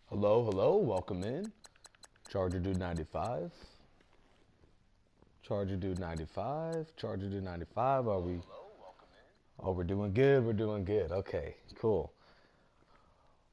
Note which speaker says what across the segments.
Speaker 1: Hello, hello, welcome in. Chargerdude95. Chargerdude95. Chargerdude95. Are we? Oh, we're doing good. We're doing good. Okay, cool.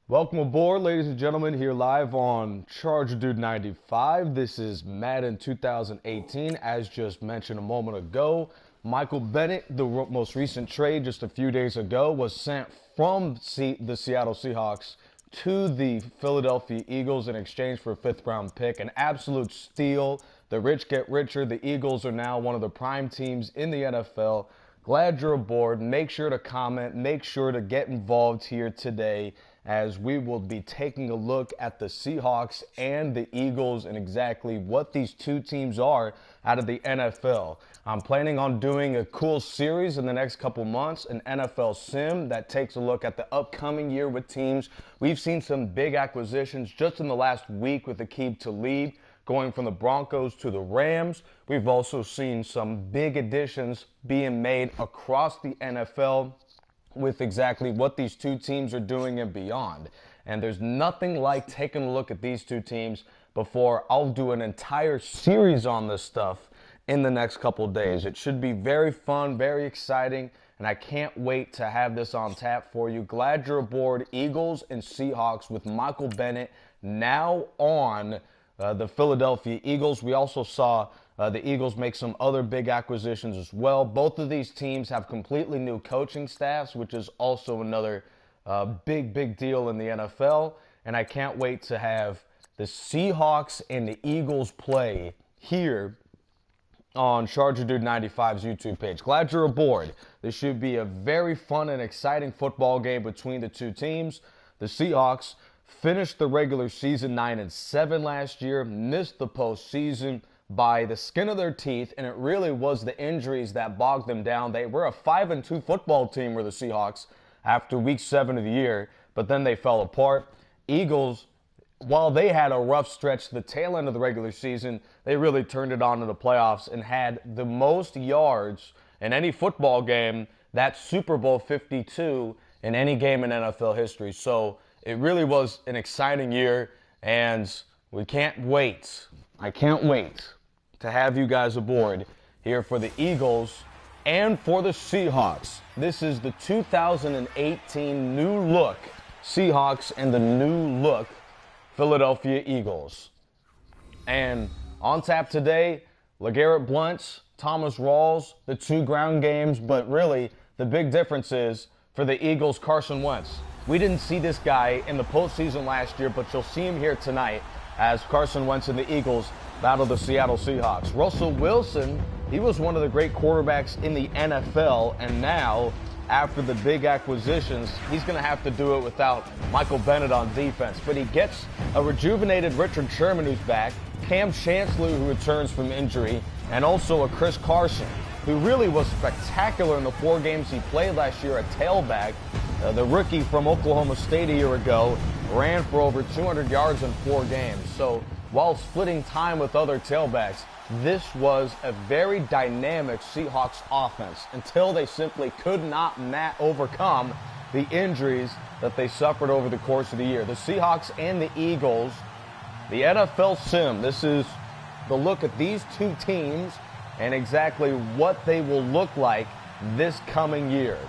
Speaker 1: Welcome aboard, ladies and gentlemen, here live on Chargerdude95. This is Madden 2018. As just mentioned a moment ago, Michael Bennett, the most recent trade just a few days ago, was sent from the Seattle Seahawks to the Philadelphia Eagles in exchange for a fifth-round pick. An absolute steal. The rich get richer. The Eagles are now one of the prime teams in the NFL. Glad you're aboard. Make sure to comment. Make sure to get involved here today as we will be taking a look at the Seahawks and the Eagles and exactly what these two teams are out of the NFL. I'm planning on doing a cool series in the next couple months, an NFL sim that takes a look at the upcoming year with teams. We've seen some big acquisitions just in the last week with Aqib Talib going from the Broncos to the Rams. We've also seen some big additions being made across the NFL with exactly what these two teams are doing and beyond. And there's nothing like taking a look at these two teams before I'll do an entire series on this stuff in the next couple days. It should be very fun, very exciting, and I can't wait to have this on tap for you. Glad you're aboard. Eagles and Seahawks with Michael Bennett now on the Philadelphia Eagles. We also saw the Eagles make some other big acquisitions as well. Both of these teams have completely new coaching staffs, which is also another big deal in the NFL. And I can't wait to have the Seahawks and the Eagles play here on Chargerdude95's YouTube page. Glad you're aboard. This should be a very fun and exciting football game between the two teams. The Seahawks finished the regular season 9-7 last year, missed the postseason by the skin of their teeth, and it really was the injuries that bogged them down. They were a 5-2 football team, were the Seahawks, after week 7 of the year, but then they fell apart. Eagles, while they had a rough stretch to the tail end of the regular season, they really turned it on in the playoffs and had the most yards in any football game, that's Super Bowl 52, in any game in NFL history. So it really was an exciting year, and we can't wait. I can't wait to have you guys aboard here for the Eagles and for the Seahawks. This is the 2018 new look Seahawks and the new look Philadelphia Eagles. And on tap today, LeGarrette Blount, Thomas Rawls, the two ground games, but really the big difference is for the Eagles, Carson Wentz. We didn't see this guy in the postseason last year, but you'll see him here tonight as Carson Wentz and the Eagles battle the Seattle Seahawks. Russell Wilson, he was one of the great quarterbacks in the NFL, and now, after the big acquisitions, he's going to have to do it without Michael Bennett on defense. But he gets a rejuvenated Richard Sherman who's back, Cam Chancellor who returns from injury, and also a Chris Carson, who really was spectacular in the 4 games he played last year at tailback. The rookie from Oklahoma State a year ago ran for over 200 yards in 4 games. So while splitting time with other tailbacks, this was a very dynamic Seahawks offense until they simply could not overcome the injuries that they suffered over the course of the year. The Seahawks and the Eagles, the NFL sim, this is the look at these two teams and exactly what they will look like this coming year.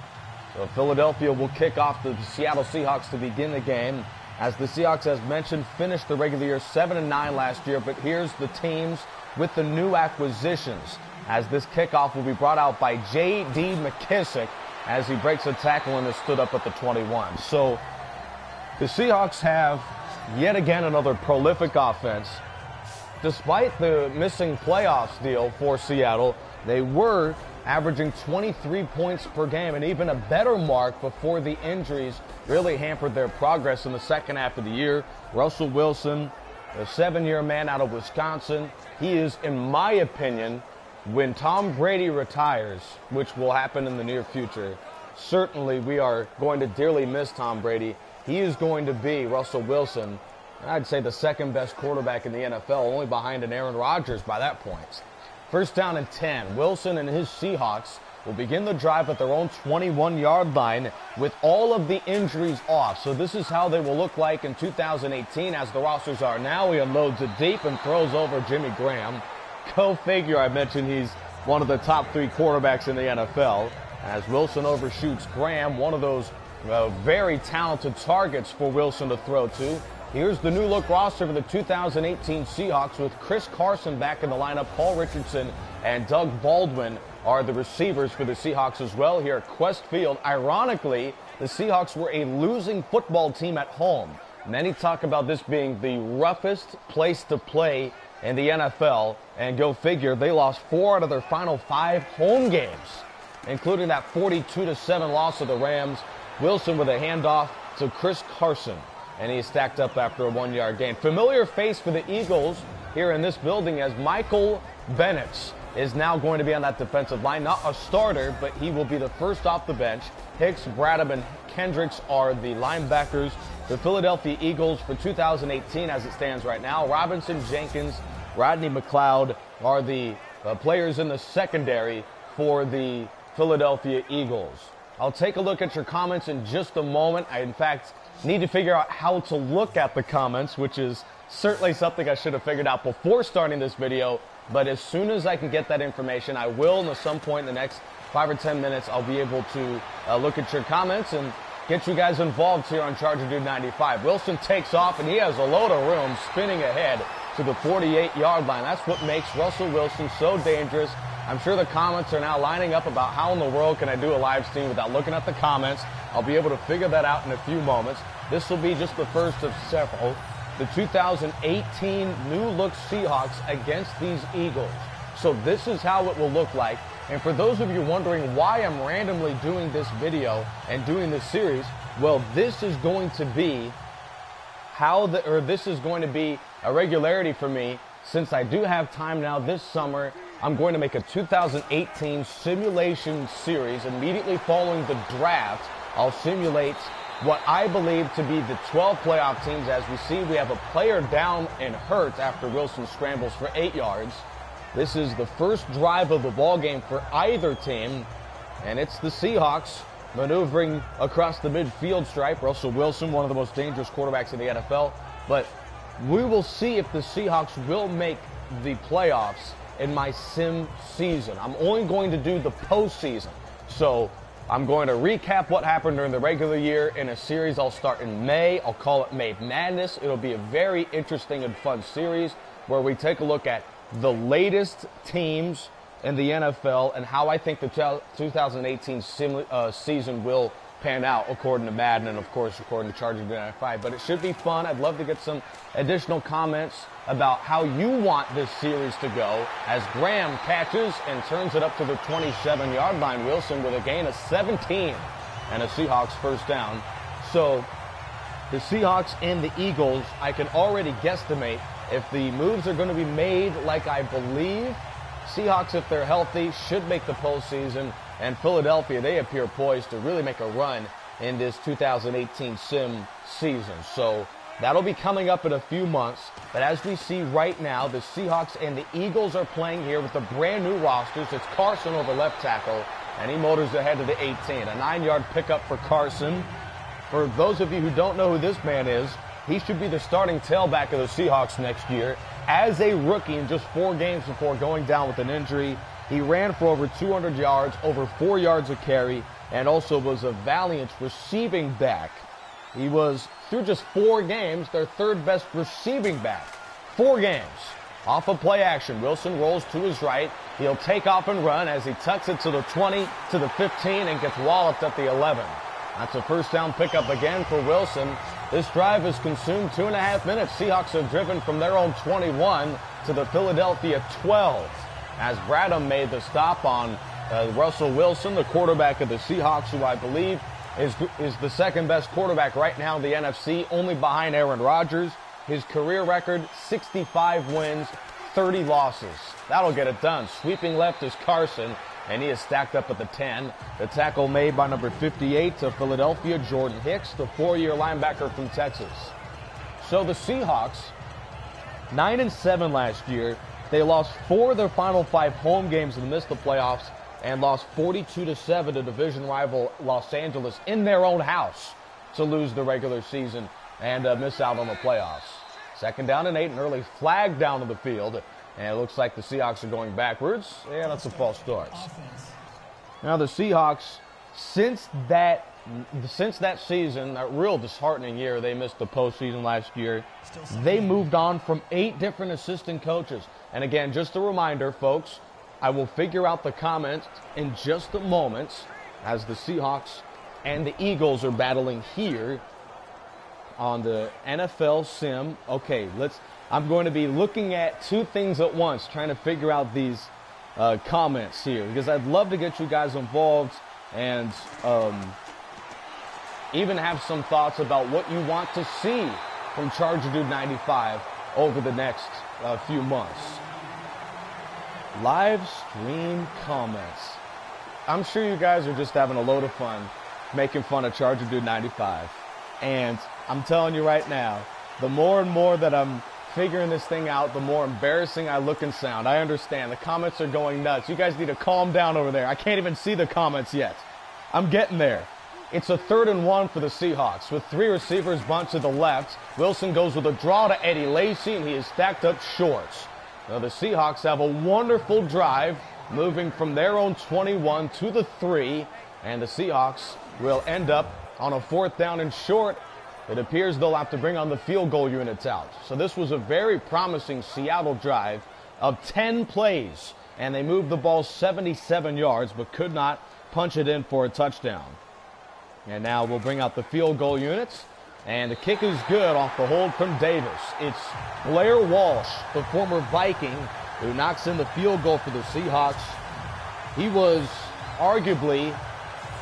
Speaker 1: So Philadelphia will kick off the Seattle Seahawks to begin the game. As the Seahawks, as mentioned, finished the regular year 7-9 last year, but here's the teams with the new acquisitions, as this kickoff will be brought out by J.D. McKissick as he breaks a tackle and is stood up at the 21. So the Seahawks have yet again another prolific offense. Despite the missing playoffs deal for Seattle, they were averaging 23 points per game, and even a better mark before the injuries really hampered their progress in the second half of the year. Russell Wilson, a 7-year man out of Wisconsin, he is, in my opinion, when Tom Brady retires, which will happen in the near future, certainly we are going to dearly miss Tom Brady. He is going to be, Russell Wilson, I'd say the second best quarterback in the NFL, only behind an Aaron Rodgers by that point. First down and 10. Wilson and his Seahawks will begin the drive at their own 21-yard line with all of the injuries off. So this is how they will look like in 2018 as the rosters are now. He unloads it deep and throws over Jimmy Graham. Go figure, I mentioned he's one of the top 3 quarterbacks in the NFL. As Wilson overshoots Graham, one of those very talented targets for Wilson to throw to. Here's the new look roster for the 2018 Seahawks with Chris Carson back in the lineup. Paul Richardson and Doug Baldwin are the receivers for the Seahawks as well here at Quest Field. Ironically, the Seahawks were a losing football team at home. Many talk about this being the roughest place to play in the NFL, and go figure, they lost 4 out of their final 5 home games, including that 42-7 loss of the Rams. Wilson with a handoff to Chris Carson, and he is stacked up after a 1-yard gain. Familiar face for the Eagles here in this building as Michael Bennett is now going to be on that defensive line. Not a starter, but he will be the first off the bench. Hicks, Bradham, and Kendricks are the linebackers. The Philadelphia Eagles for 2018 as it stands right now. Robinson, Jenkins, Rodney McLeod are the players in the secondary for the Philadelphia Eagles. I'll take a look at your comments in just a moment. I, in fact, need to figure out how to look at the comments, which is certainly something I should have figured out before starting this video. But as soon as I can get that information, I will, and at some point in the next 5 or 10 minutes, I'll be able to look at your comments and get you guys involved here on Chargerdude95. Wilson takes off, and he has a load of room spinning ahead to the 48-yard line. That's what makes Russell Wilson so dangerous. I'm sure the comments are now lining up about how in the world can I do a live stream without looking at the comments. I'll be able to figure that out in a few moments. This will be just the first of several. The 2018 new look Seahawks against these Eagles. So this is how it will look like. And for those of you wondering why I'm randomly doing this video and doing this series, well, this is going to be this is going to be a regularity for me since I do have time now this summer. I'm going to make a 2018 simulation series immediately following the draft. I'll simulate what I believe to be the 12 playoff teams. As we see, we have a player down and hurt after Wilson scrambles for 8 yards. This is the first drive of the ball game for either team, and it's the Seahawks maneuvering across the midfield stripe. Russell Wilson, one of the most dangerous quarterbacks in the NFL, but we will see if the Seahawks will make the playoffs in my sim season. I'm only going to do the postseason, so I'm going to recap what happened during the regular year in a series I'll start in May. I'll call it May Madness. It'll be a very interesting and fun series where we take a look at the latest teams in the NFL and how I think the 2018 season will pan out according to Madden and, of course, according to Chargerdude95. But it should be fun. I'd love to get some additional comments about how you want this series to go as Graham catches and turns it up to the 27-yard line. Wilson with a gain of 17 and a Seahawks first down. So the Seahawks and the Eagles, I can already guesstimate if the moves are going to be made like I believe. Seahawks, if they're healthy, should make the postseason. And Philadelphia, they appear poised to really make a run in this 2018 sim season. So that'll be coming up in a few months. But as we see right now, the Seahawks and the Eagles are playing here with the brand new rosters. It's Carson over left tackle, and he motors ahead to the 18. A 9-yard pickup for Carson. For those of you who don't know who this man is, he should be the starting tailback of the Seahawks next year. As a rookie in just 4 games before going down with an injury, he ran for over 200 yards, over 4 yards a carry, and also was a valiant receiving back. He was, through just 4 games, their 3rd best receiving back. 4 games. Off of play action, Wilson rolls to his right. He'll take off and run as he tucks it to the 20, to the 15, and gets walloped at the 11. That's a first down pickup again for Wilson. This drive has consumed 2.5 minutes. Seahawks have driven from their own 21 to the Philadelphia 12. As Bradham made the stop on Russell Wilson, the quarterback of the Seahawks, who I believe is the 2nd best quarterback right now in the NFC, only behind Aaron Rodgers. His career record, 65 wins, 30 losses. That'll get it done. Sweeping left is Carson, and he is stacked up at the 10. The tackle made by number 58 to Philadelphia, Jordan Hicks, the 4-year linebacker from Texas. So the Seahawks, 9-7 last year. They lost 4 of their final 5 home games and missed the playoffs. and lost 42-7 to division rival Los Angeles in their own house to lose the regular season and miss out on the playoffs. 2nd down and 8, an early flag down to the field, and it looks like the Seahawks are going backwards. Yeah, that's a false start. Now the Seahawks, since that season, a real disheartening year, they missed the postseason last year. They moved on from 8 different assistant coaches. And again, just a reminder, folks, I will figure out the comments in just a moment as the Seahawks and the Eagles are battling here on the NFL Sim. Okay, I'm going to be looking at 2 things at once, trying to figure out these comments here, because I'd love to get you guys involved and even have some thoughts about what you want to see from Chargerdude95 over the next few months. Live stream comments. I'm sure you guys are just having a load of fun making fun of Chargerdude95. And I'm telling you right now, the more and more that I'm figuring this thing out, the more embarrassing I look and sound. I understand. The comments are going nuts. You guys need to calm down over there. I can't even see the comments yet. I'm getting there. It's a 3rd and 1 for the Seahawks with 3 receivers bunched to the left. Wilson goes with a draw to Eddie Lacy, and he is stacked up short. Now the Seahawks have a wonderful drive, moving from their own 21 to the 3, and the Seahawks will end up on a 4th down and short. It appears they'll have to bring on the field goal units out. So this was a very promising Seattle drive of 10 plays, and they moved the ball 77 yards but could not punch it in for a touchdown. And now we'll bring out the field goal units, and the kick is good off the hold from Davis. It's Blair Walsh, the former Viking, who knocks in the field goal for the Seahawks. He was arguably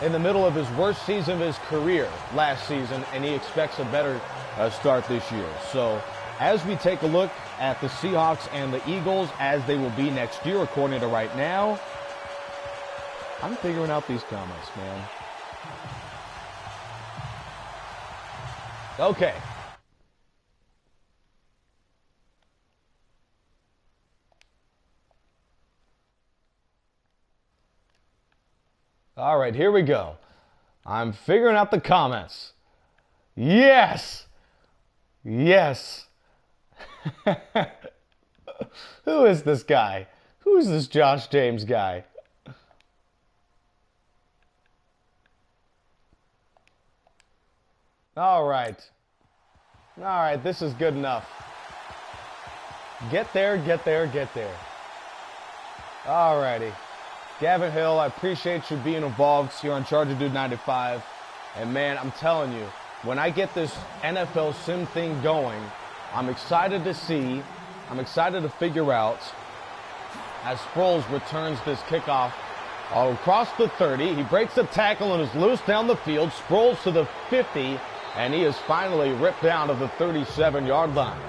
Speaker 1: in the middle of his worst season of his career last season, and he expects a better start this year. So as we take a look at the Seahawks and the Eagles as they will be next year, according to right now, I'm figuring out these comments, man. Okay. All right, here we go. I'm figuring out the comments. Yes! Yes! Who is this guy? Who's this Josh James guy? All right. All right, this is good enough. Get there, get there, get there. All righty. Gavin Hill, I appreciate you being involved here on Chargerdude95. And man, I'm telling you, when I get this NFL sim thing going, I'm excited to see, I'm excited to figure out as Sproles returns this kickoff across the 30. He breaks the tackle and is loose down the field. Sproles to the 50, and he is finally ripped down to the 37-yard line.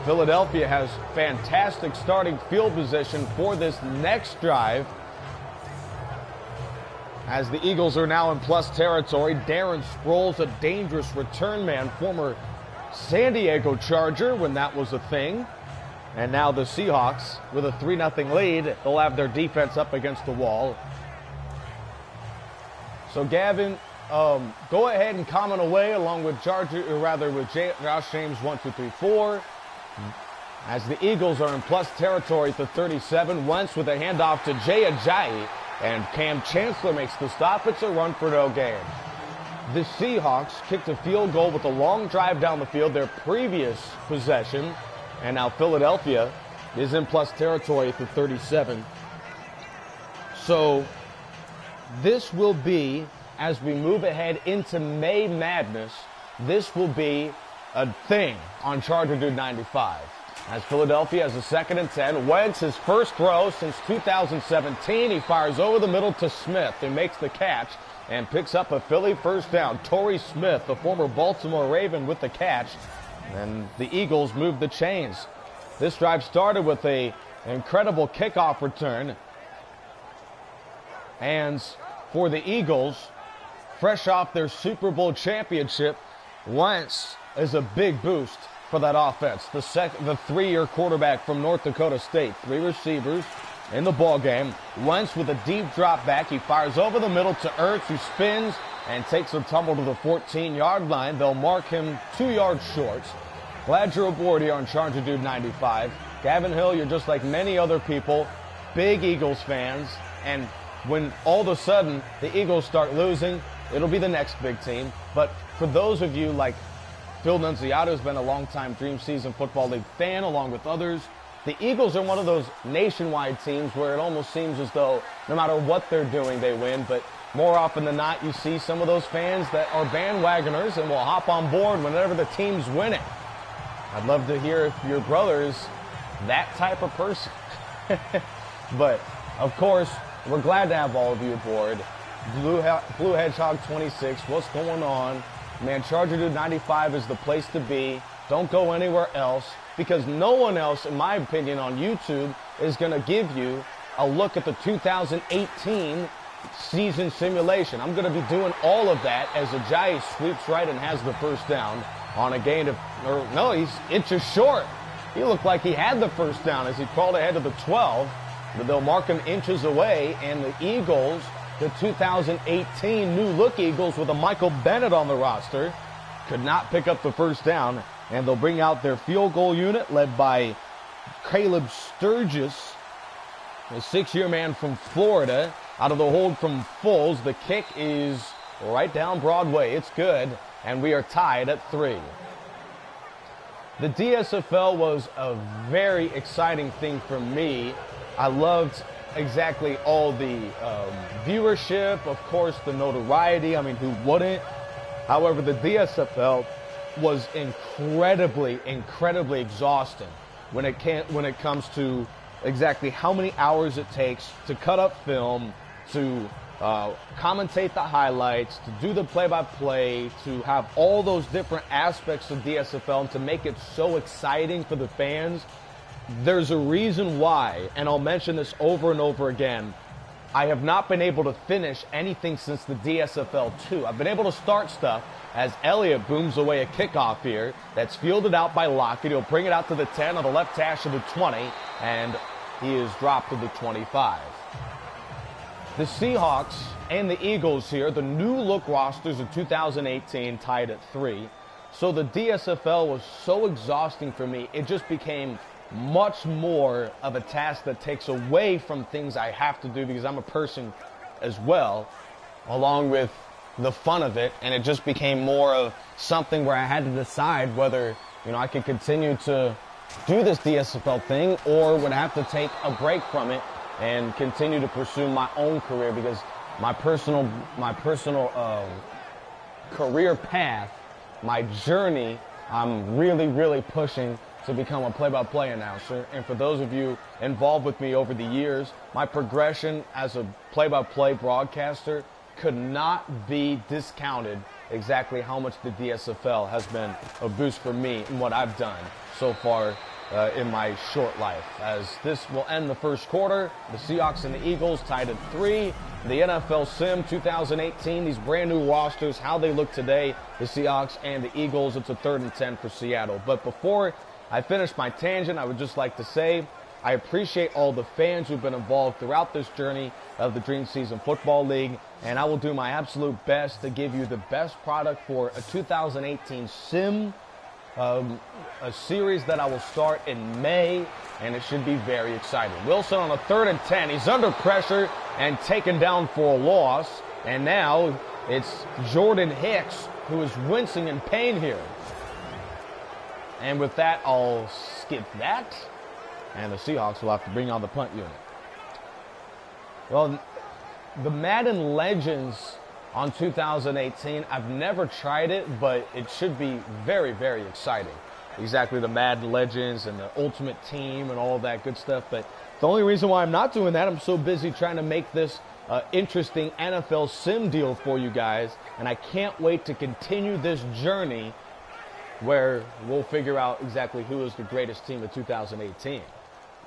Speaker 1: Philadelphia has fantastic starting field position for this next drive, as the Eagles are now in plus territory. Darren Sproles, a dangerous return man, former San Diego Charger when that was a thing. And now the Seahawks with a 3-0 lead. They'll have their defense up against the wall. So Gavin, go ahead and comment away along with Josh James 1, 2, 3, 4. As the Eagles are in plus territory at the 37. Wentz with a handoff to Jay Ajayi, and Cam Chancellor makes the stop. It's a run for no gain. The Seahawks kicked a field goal with a long drive down the field, their previous possession, and now Philadelphia is in plus territory at the 37. So this will be, as we move ahead into May Madness, this will be a thing on Chargerdude95. As Philadelphia has a 2nd and 10. Wentz, his first throw since 2017. He fires over the middle to Smith, who makes the catch and picks up a Philly first down. Torrey Smith, the former Baltimore Raven, with the catch. And the Eagles move the chains. This drive started with an incredible kickoff return. And for the Eagles, fresh off their Super Bowl championship, Wentz is a big boost for that offense. The 3-year quarterback from North Dakota State. 3 receivers, in the ball game. Wentz with a deep drop back. He fires over the middle to Ertz, who spins and takes a tumble to the 14-yard line. They'll mark him 2 yards short. Glad you're aboard here on Chargerdude95. Gavin Hill, you're just like many other people, big Eagles fans, and when all of a sudden the Eagles start losing, it'll be the next big team. But for those of you like Phil Nunziato, who's been a longtime Dream Season Football League fan, along with others, the Eagles are one of those nationwide teams where it almost seems as though no matter what they're doing, they win. But more often than not, you see some of those fans that are bandwagoners and will hop on board whenever the team's winning. I'd love to hear if your brother's that type of person. But, of course, we're glad to have all of you aboard. Blue Hedgehog 26, what's going on? Man, Chargerdude95 is the place to be. Don't go anywhere else, because no one else, in my opinion, on YouTube is going to give you a look at the 2018 season simulation. I'm going to be doing all of that as Ajayi sweeps right and has the first down on a gain of, or no, he's inches short. He looked like he had the first down as he crawled ahead to the 12, but they'll mark him inches away, and the Eagles, the 2018 new look Eagles with a Michael Bennett on the roster, could not pick up the first down, and they'll bring out their field goal unit led by Caleb Sturgis, a 6-year man from Florida, out of the hold from Foles. The kick is right down Broadway. It's good, and we are tied at 3. The DSFL was a very exciting thing for me. I loved exactly all the viewership, of course, the notoriety. I mean, who wouldn't? However, the DSFL was incredibly exhausting when it comes to exactly how many hours it takes to cut up film, to commentate the highlights, to do the play-by-play, to have all those different aspects of DSFL, and to make it so exciting for the fans. There's a reason why, and I'll mention this over and over again, I have not been able to finish anything since the DSFL 2. I've been able to start stuff as Elliott booms away a kickoff here that's fielded out by Lockett. He'll bring it out to the 10 on the left hash of the 20, and he is dropped to the 25. The Seahawks and the Eagles here, the new look rosters of 2018, tied at 3. So the DSFL was so exhausting for me, it just became much more of a task that takes away from things I have to do because I'm a person as well, along with the fun of it, and it just became more of something where I had to decide whether, I could continue to do this DSFL thing or would have to take a break from it and continue to pursue my own career, because my personal career path, my journey, I'm really pushing to become a play-by-play announcer. And for those of you involved with me over the years, my progression as a play-by-play broadcaster could not be discounted exactly how much the DSFL has been a boost for me and what I've done so far in my short life. As this will end the first quarter, the Seahawks and the Eagles tied at 3. The NFL Sim 2018, these brand new rosters, how they look today, the Seahawks and the Eagles. It's a 3rd and 10 for Seattle. But before I finish my tangent, I would just like to say I appreciate all the fans who've been involved throughout this journey of the Dream Season Football League, and I will do my absolute best to give you the best product for a 2018 Sim, a series that I will start in May, and it should be very exciting. Wilson on a 3rd and 10. He's under pressure and taken down for a loss, and now it's Jordan Hicks who is wincing in pain here. And with that, I'll skip that, and the Seahawks will have to bring on the punt unit. Well, the Madden Legends on 2018, I've never tried it, but it should be very exciting. Exactly, the Madden Legends and the Ultimate Team and all that good stuff. But the only reason why I'm not doing that, I'm so busy trying to make this interesting NFL Sim deal for you guys, and I can't wait to continue this journey where we'll figure out exactly who is the greatest team of 2018.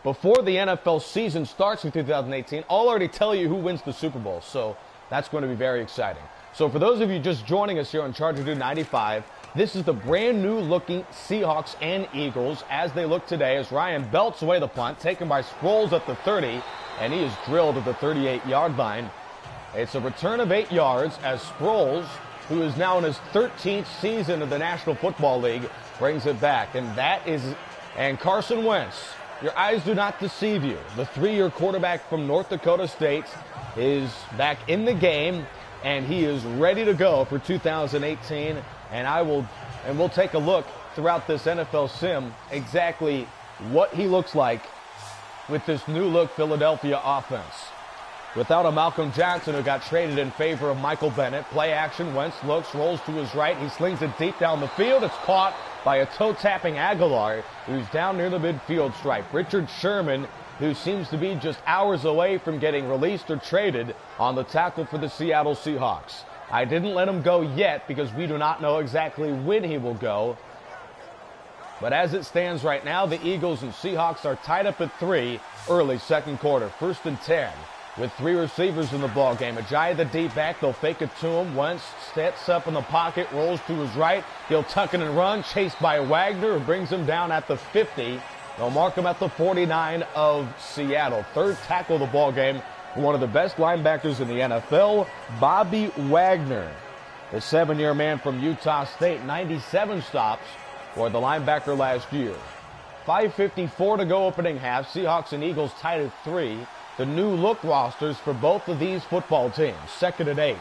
Speaker 1: Before the NFL season starts in 2018, I'll already tell you who wins the Super Bowl, so that's going to be very exciting. So for those of you just joining us here on Chargerdude95, This is the brand new looking Seahawks and Eagles as they look today as Ryan belts away the punt, taken by Sproles at the 30, and he is drilled at the 38-yard line. It's a return of 8 yards as Sproles, who is now in his 13th season of the National Football League, brings it back. And Carson Wentz, your eyes do not deceive you. The 3-year quarterback from North Dakota State is back in the game, and he is ready to go for 2018. And we'll take a look throughout this NFL sim exactly what he looks like with this new look Philadelphia offense. Without a Malcolm Johnson who got traded in favor of Michael Bennett, play action, Wentz looks, rolls to his right, he slings it deep down the field. It's caught by a toe-tapping Aguilar, who's down near the midfield stripe. Richard Sherman, who seems to be just hours away from getting released or traded, on the tackle for the Seattle Seahawks. I didn't let him go yet because we do not know exactly when he will go. But as it stands right now, the Eagles and Seahawks are tied up at 3, early second quarter, 1st and 10. With 3 receivers in the ball game. Ajayi the deep back, they'll fake it to him. Wentz steps up in the pocket, rolls to his right. He'll tuck it and run, chased by Wagner, who brings him down at the 50. They'll mark him at the 49 of Seattle. 3rd tackle of the ball game for one of the best linebackers in the NFL, Bobby Wagner. The 7-year man from Utah State, 97 stops for the linebacker last year. 5:54 to go opening half. Seahawks and Eagles tied at 3. The new look rosters for both of these football teams, 2nd and 8.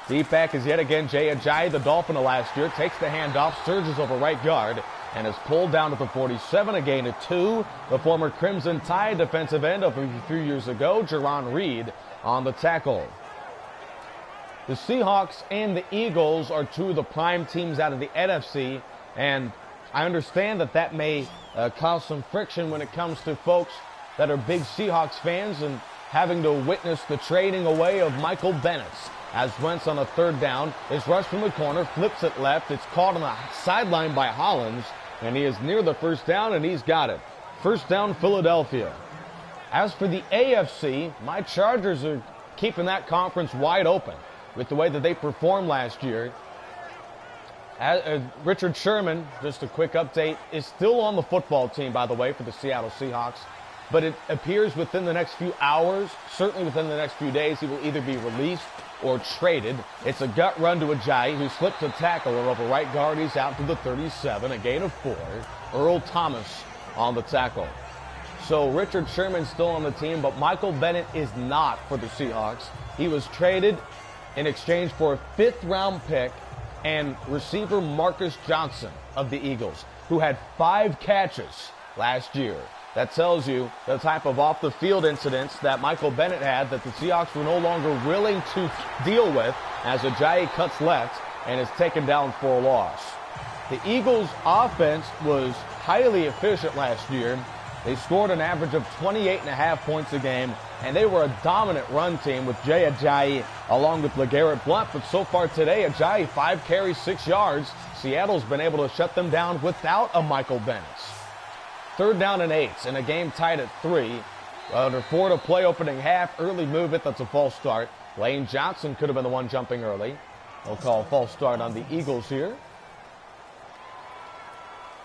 Speaker 1: Deep back is yet again Jay Ajayi, the Dolphin of last year, takes the handoff, surges over right guard, and is pulled down to the 47, a gain of 2. The former Crimson Tide defensive end of a few years ago, Jerron Reed, on the tackle. The Seahawks and the Eagles are 2 of the prime teams out of the NFC, and I understand that may cause some friction when it comes to folks that are big Seahawks fans and having to witness the trading away of Michael Bennett. As Wentz on a 3rd down is rushed from the corner, flips it left. It's caught on the sideline by Hollins, and he is near the 1st down, and he's got it. 1st down, Philadelphia. As for the AFC, my Chargers are keeping that conference wide open with the way that they performed last year. Richard Sherman, just a quick update, is still on the football team, by the way, for the Seattle Seahawks. But it appears within the next few hours, certainly within the next few days, he will either be released or traded. It's a gut run to Ajayi, who slipped a tackle over right guard. He's out to the 37, a gain of 4. Earl Thomas on the tackle. So Richard Sherman's still on the team, but Michael Bennett is not for the Seahawks. He was traded in exchange for a 5th-round pick and receiver Marcus Johnson of the Eagles, who had 5 catches last year. That tells you the type of off-the-field incidents that Michael Bennett had that the Seahawks were no longer willing to deal with as Ajayi cuts left and is taken down for a loss. The Eagles' offense was highly efficient last year. They scored an average of 28.5 points a game, and they were a dominant run team with Jay Ajayi along with LeGarrette Blount. But so far today, Ajayi 5 carries, 6 yards. Seattle's been able to shut them down without a Michael Bennett. 3rd down and 8, and a game tied at 3. Under 4 to play opening half. Early move it, that's a false start. Lane Johnson could have been the one jumping early. They'll call a false start on the Eagles here.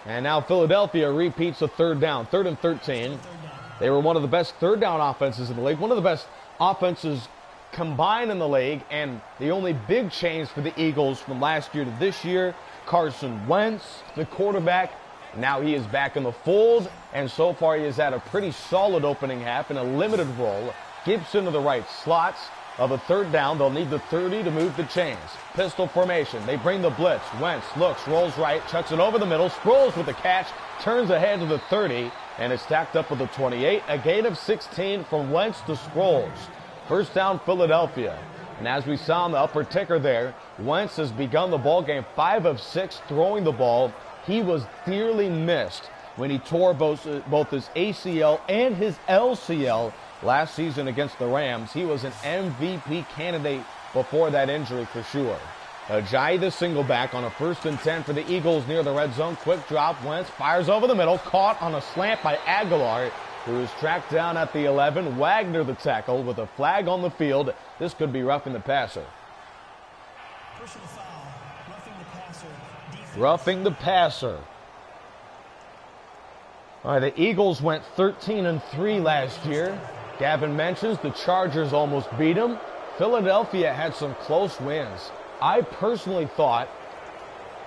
Speaker 1: And now Philadelphia repeats a 3rd down, 3rd and 13. They were one of the best 3rd down offenses in the league, one of the best offenses combined in the league, and the only big change for the Eagles from last year to this year, Carson Wentz, the quarterback. Now he is back in the fold, and so far he has had a pretty solid opening half in a limited role. Gibson to the right slots of a 3rd down. They'll need the 30 to move the chains. Pistol formation. They bring the blitz. Wentz looks, rolls right, chucks it over the middle. Sproles with the catch, turns ahead to the 30, and is stacked up with the 28. A gain of 16 from Wentz to Sproles. 1st down, Philadelphia. And as we saw on the upper ticker there, Wentz has begun the ball game 5 of 6 throwing the ball. He was dearly missed when he tore both his ACL and his LCL last season against the Rams. He was an MVP candidate before that injury for sure. Ajayi the single back on a 1st and 10 for the Eagles near the red zone. Quick drop. Wentz fires over the middle. Caught on a slant by Aguilar, who is tracked down at the 11. Wagner the tackle with a flag on the field. This could be roughing the passer.
Speaker 2: Personal foul, roughing the passer, defense.
Speaker 1: roughing the passer. All right, the Eagles went 13-3 last year. Gavin mentions the Chargers almost beat them. Philadelphia had some close wins. I personally thought,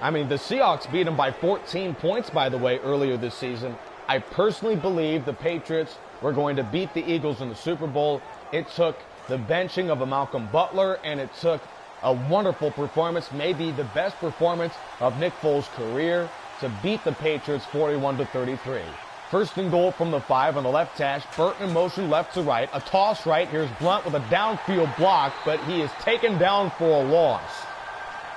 Speaker 1: the Seahawks beat them by 14 points, by the way, earlier this season. I personally believed the Patriots were going to beat the Eagles in the Super Bowl. It took the benching of a Malcolm Butler, and it took a wonderful performance, maybe the best performance of Nick Foles' career, to beat the Patriots 41-33. First and goal from the 5 on the left hash. Burton in motion left to right. A toss right. Here's Blunt with a downfield block, but he is taken down for a loss.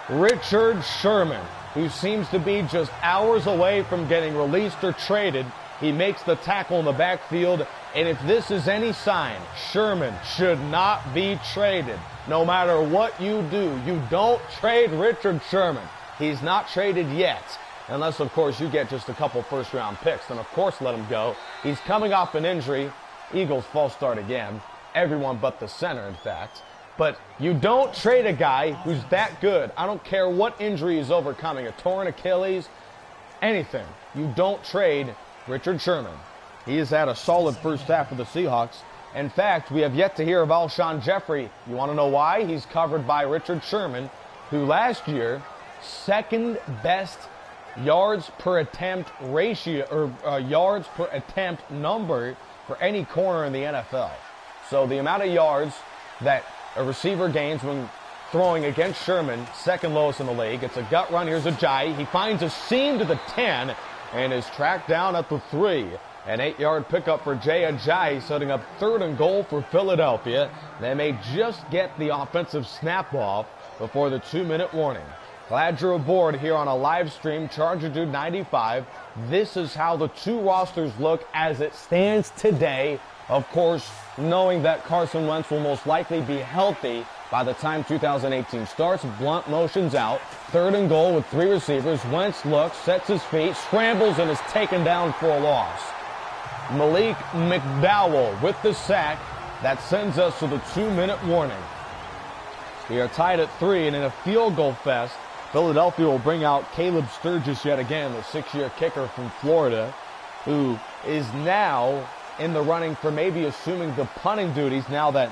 Speaker 1: Richard Sherman, who seems to be just hours away from getting released or traded, he makes the tackle in the backfield, and if this is any sign, Sherman should not be traded. No matter what you do, you don't trade Richard Sherman. He's not traded yet. Unless, of course, you get just a couple first-round picks. Then, of course, let him go. He's coming off an injury. Eagles false start again. Everyone but the center, in fact. But you don't trade a guy who's that good. I don't care what injury he's overcoming, a torn Achilles, anything. You don't trade Richard Sherman. He has had a solid first half for the Seahawks. In fact, we have yet to hear of Alshon Jeffrey. You want to know why? He's covered by Richard Sherman, who last year, second best yards per attempt ratio, or yards per attempt number for any corner in the NFL. So the amount of yards that a receiver gains when throwing against Sherman, second lowest in the league. It's a gut run. Here's Ajayi. He finds a seam to the 10 and is tracked down at the 3. An 8-yard pickup for Jay Ajayi, setting up third and goal for Philadelphia. They may just get the offensive snap off before the 2-minute warning. Glad you're aboard here on a live stream, Chargerdude95. This is how the two rosters look as it stands today. Of course, knowing that Carson Wentz will most likely be healthy by the time 2018 starts. Blunt motions out. Third and goal with 3 receivers. Wentz looks, sets his feet, scrambles, and is taken down for a loss. Malik McDowell with the sack. That sends us to the 2-minute warning. We are tied at 3, and in a field goal fest, Philadelphia will bring out Caleb Sturgis yet again, the 6-year kicker from Florida, who is now in the running for maybe assuming the punting duties now that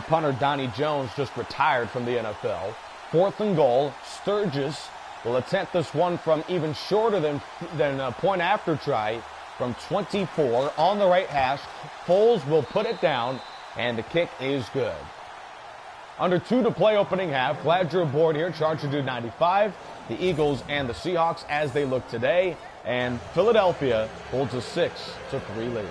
Speaker 1: punter Donnie Jones just retired from the NFL. Fourth and goal, Sturgis will attempt this one from even shorter than a point after try from 24 on the right hash. Foles will put it down, and the kick is good. Under 2 to play opening half. Glad you're aboard here, Chargerdude95. The Eagles and the Seahawks as they look today. And Philadelphia holds a 6-3 lead.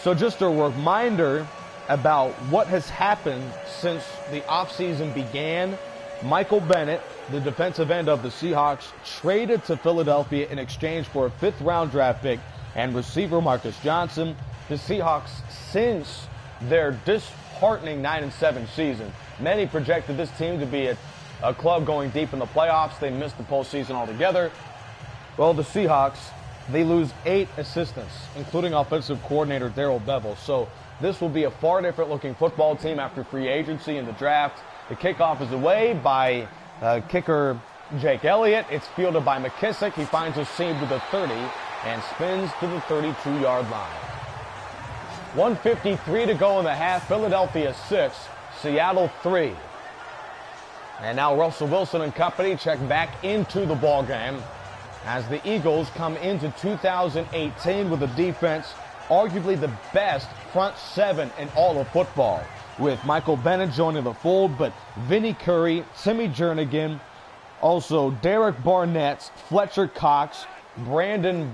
Speaker 1: So just a reminder about what has happened since the offseason began. Michael Bennett, the defensive end of the Seahawks, traded to Philadelphia in exchange for a 5th-round draft pick and receiver Marcus Johnson. The Seahawks, since their disheartening 9-7 season, many projected this team to be a club going deep in the playoffs. They missed the postseason altogether. Well, the Seahawks, they lose 8 assistants, including offensive coordinator Darrell Bevell. So this will be a far different looking football team after free agency and the draft. The kickoff is away by kicker Jake Elliott. It's fielded by McKissick. He finds a seam to the 30 and spins to the 32-yard line. 1:53 to go in the half. Philadelphia 6, Seattle 3. And now Russell Wilson and company check back into the ballgame as the Eagles come into 2018 with a defense arguably the best front 7 in all of football, with Michael Bennett joining the fold, but Vinny Curry, Timmy Jernigan, also Derek Barnett, Fletcher Cox, Brandon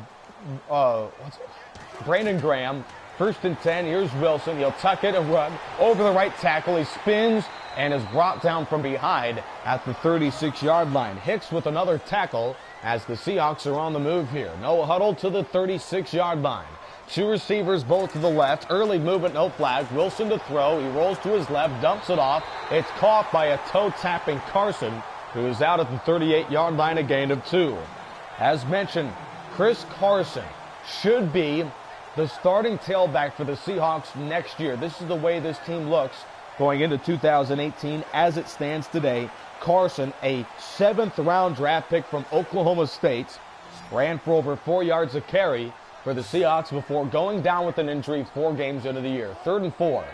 Speaker 1: Graham. First and 10, here's Wilson. He'll tuck it and run over the right tackle. He spins and is brought down from behind at the 36-yard line. Hicks with another tackle as the Seahawks are on the move here. No huddle to the 36-yard line. 2 receivers both to the left. Early movement, no flag. Wilson to throw. He rolls to his left, dumps it off. It's caught by a toe-tapping Carson, who is out at the 38-yard line, a gain of 2. As mentioned, Chris Carson should be the starting tailback for the Seahawks next year. This is the way this team looks going into 2018 as it stands today. Carson, a 7th-round draft pick from Oklahoma State, ran for over 4 yards a carry for the Seahawks before going down with an injury 4 games into the year. 3rd and 4.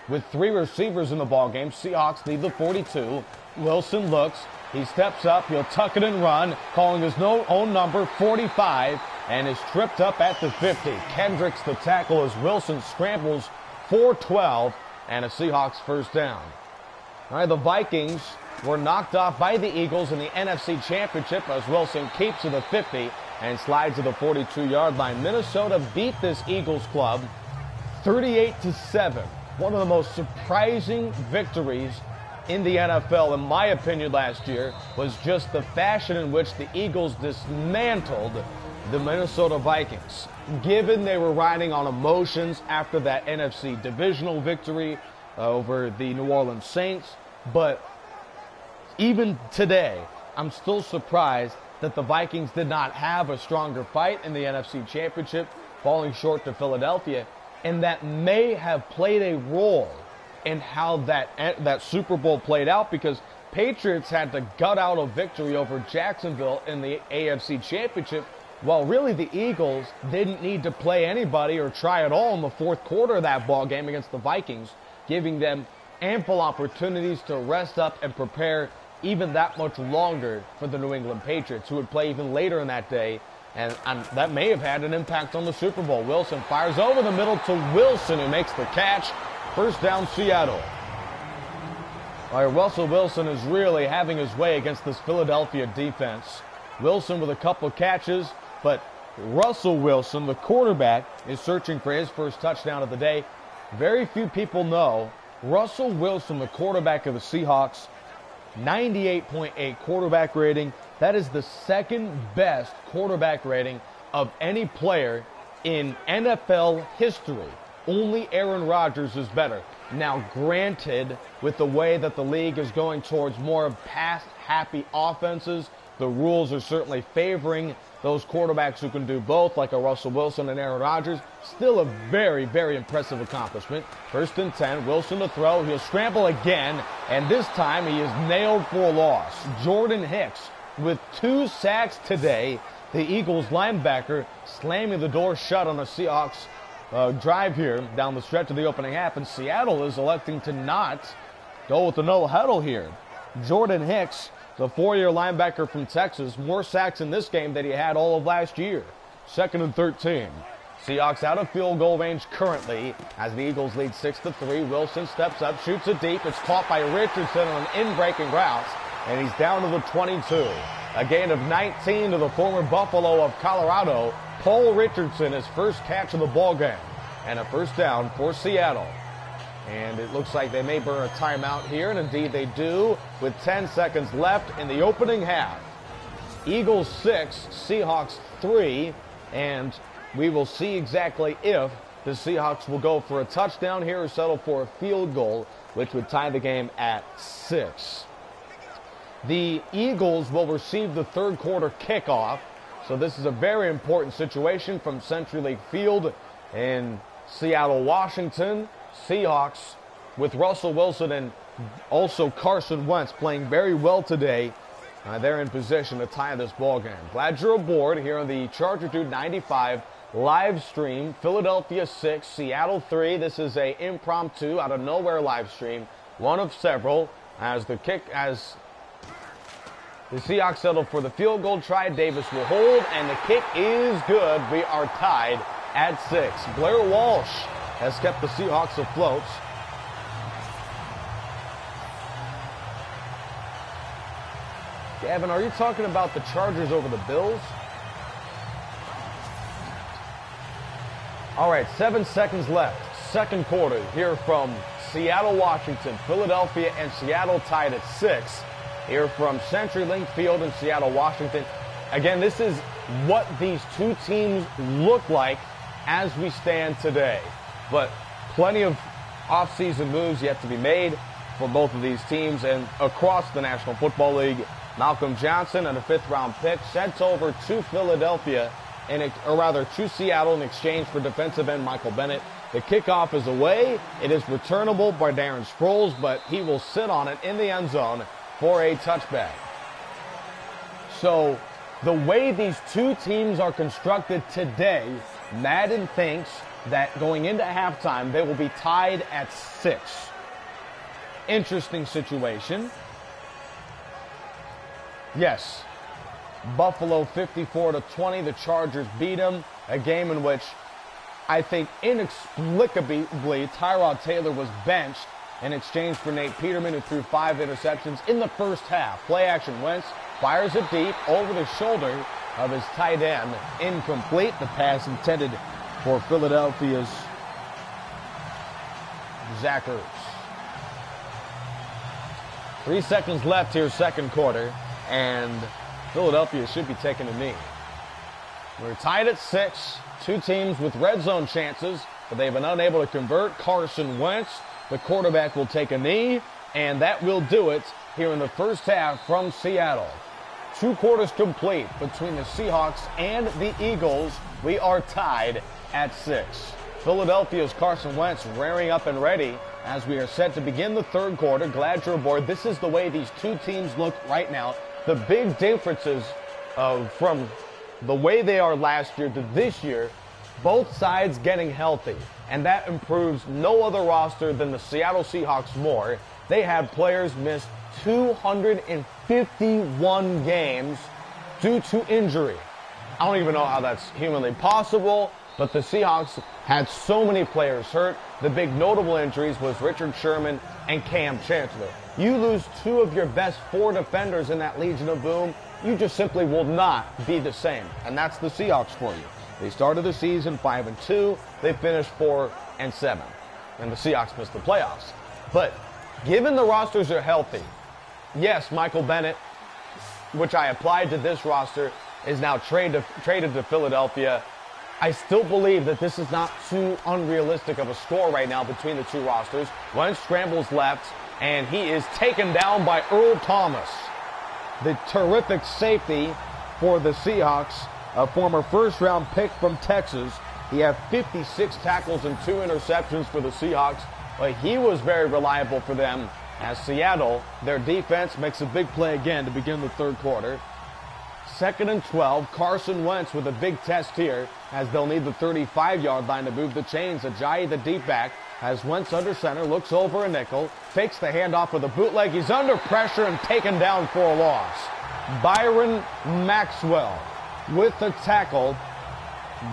Speaker 1: With 3 receivers in the ballgame, Seahawks lead the 42. Wilson looks. He steps up. He'll tuck it and run, calling his own number, 45, and is tripped up at the 50. Kendricks the tackle as Wilson scrambles for 12 and a Seahawks first down. All right, the Vikings were knocked off by the Eagles in the NFC Championship as Wilson keeps to the 50 and slides to the 42-yard line. Minnesota beat this Eagles club 38-7. One of the most surprising victories in the NFL, in my opinion, last year was just the fashion in which the Eagles dismantled the Minnesota Vikings. Given they were riding on emotions after that NFC divisional victory over the New Orleans Saints, but even today, I'm still surprised that the Vikings did not have a stronger fight in the NFC Championship, falling short to Philadelphia, and that may have played a role in how that Super Bowl played out, because Patriots had to gut out a victory over Jacksonville in the AFC Championship, while really the Eagles didn't need to play anybody or try at all in the 4th quarter of that ball game against the Vikings, giving them ample opportunities to rest up and prepare even that much longer for the New England Patriots, who would play even later in that day, and that may have had an impact on the Super Bowl. Wilson fires over the middle to Wilson, who makes the catch. First down, Seattle. All right, Russell Wilson is really having his way against this Philadelphia defense. Wilson with a couple of catches, but Russell Wilson, the quarterback, is searching for his first touchdown of the day. Very few people know Russell Wilson, the quarterback of the Seahawks, 98.8 quarterback rating. That is the 2nd best quarterback rating of any player in NFL history. Only Aaron Rodgers is better. Now, granted, with the way that the league is going towards more pass-happy offenses, the rules are certainly favoring those quarterbacks who can do both, like a Russell Wilson and Aaron Rodgers. Still a very, very impressive accomplishment. 1st and 10, Wilson to throw. He'll scramble again, and this time he is nailed for a loss. Jordan Hicks with 2 sacks today. The Eagles linebacker slamming the door shut on the Seahawks drive here down the stretch of the opening half, and Seattle is electing to not go with the no huddle here. Jordan Hicks, the 4-year linebacker from Texas, more sacks in this game than he had all of last year. 2nd and 13. Seahawks out of field goal range currently as the Eagles lead 6-3. Wilson steps up, shoots it deep. It's caught by Richardson on an in-breaking route, and he's down to the 22. A gain of 19 to the former Buffalo of Colorado, Paul Richardson, his first catch of the ball game, and a first down for Seattle. And it looks like they may burn a timeout here, and indeed they do, with 10 seconds left in the opening half. Eagles 6, Seahawks 3, and we will see exactly if the Seahawks will go for a touchdown here or settle for a field goal, which would tie the game at 6. The Eagles will receive the 3rd quarter kickoff, so this is a very important situation from CenturyLink Field in Seattle, Washington. Seahawks with Russell Wilson and also Carson Wentz playing very well today. They're in position to tie this ball game. Glad you're aboard here on the Chargerdude95 live stream. Philadelphia 6, Seattle 3. This is a impromptu, out of nowhere live stream, one of several, as the Seahawks settle for the field goal try. Davis will hold, and the kick is good. We are tied at 6. Blair Walsh has kept the Seahawks afloat. Gavin, are you talking about the Chargers over the Bills? All right, 7 seconds left. 2nd quarter here from Seattle, Washington. Philadelphia and Seattle tied at 6. Here from CenturyLink Field in Seattle, Washington. Again, this is what these two teams look like as we stand today. But plenty of offseason moves yet to be made for both of these teams and across the National Football League. Malcolm Johnson and a 5th-round pick sent over to Philadelphia, to Seattle in exchange for defensive end Michael Bennett. The kickoff is away. It is returnable by Darren Sproles, but he will sit on it in the end zone for a touchback. So the way these two teams are constructed today, Madden thinks that going into halftime, they will be tied at 6. Interesting situation. Yes, Buffalo 54-20. The Chargers beat them. A game in which I think inexplicably Tyrod Taylor was benched in exchange for Nate Peterman, who threw 5 interceptions in the first half. Play action. Wentz fires it deep over the shoulder of his tight end. Incomplete. The pass intended for Philadelphia's Zach Ertz. 3 seconds left here, second quarter, and Philadelphia should be taking a knee. We're tied at 6. Two teams with red zone chances, but they've been unable to convert. Carson Wentz, the quarterback, will take a knee, and that will do it here in the first half from Seattle. 2 quarters complete between the Seahawks and the Eagles. We are tied at 6. Philadelphia's Carson Wentz rearing up and ready as we are set to begin the third quarter. Glad you're aboard. This is the way these two teams look right now. The big differences from the way they are last year to this year, both sides getting healthy. And that improves no other roster than the Seattle Seahawks more. They had players miss 251 games due to injury. I don't even know how that's humanly possible, but the Seahawks had so many players hurt. The big notable injuries was Richard Sherman and Cam Chancellor. You lose 2 of your best 4 defenders in that Legion of Boom, you just simply will not be the same. And that's the Seahawks for you. They started the season 5-2. They finished 4-7. And the Seahawks missed the playoffs. But given the rosters are healthy, yes, Michael Bennett, which I applied to this roster, is now traded to Philadelphia. I still believe that this is not too unrealistic of a score right now between the two rosters. Wentz scrambles left, and he is taken down by Earl Thomas, the terrific safety for the Seahawks, a former first-round pick from Texas. He had 56 tackles and 2 interceptions for the Seahawks, but he was very reliable for them as Seattle, their defense, makes a big play again to begin the third quarter. 2nd and 12, Carson Wentz with a big test here as they'll need the 35-yard line to move the chains. Ajayi, the deep back, has Wentz under center, looks over a nickel, fakes the handoff with a bootleg. He's under pressure and taken down for a loss. Byron Maxwell with the tackle.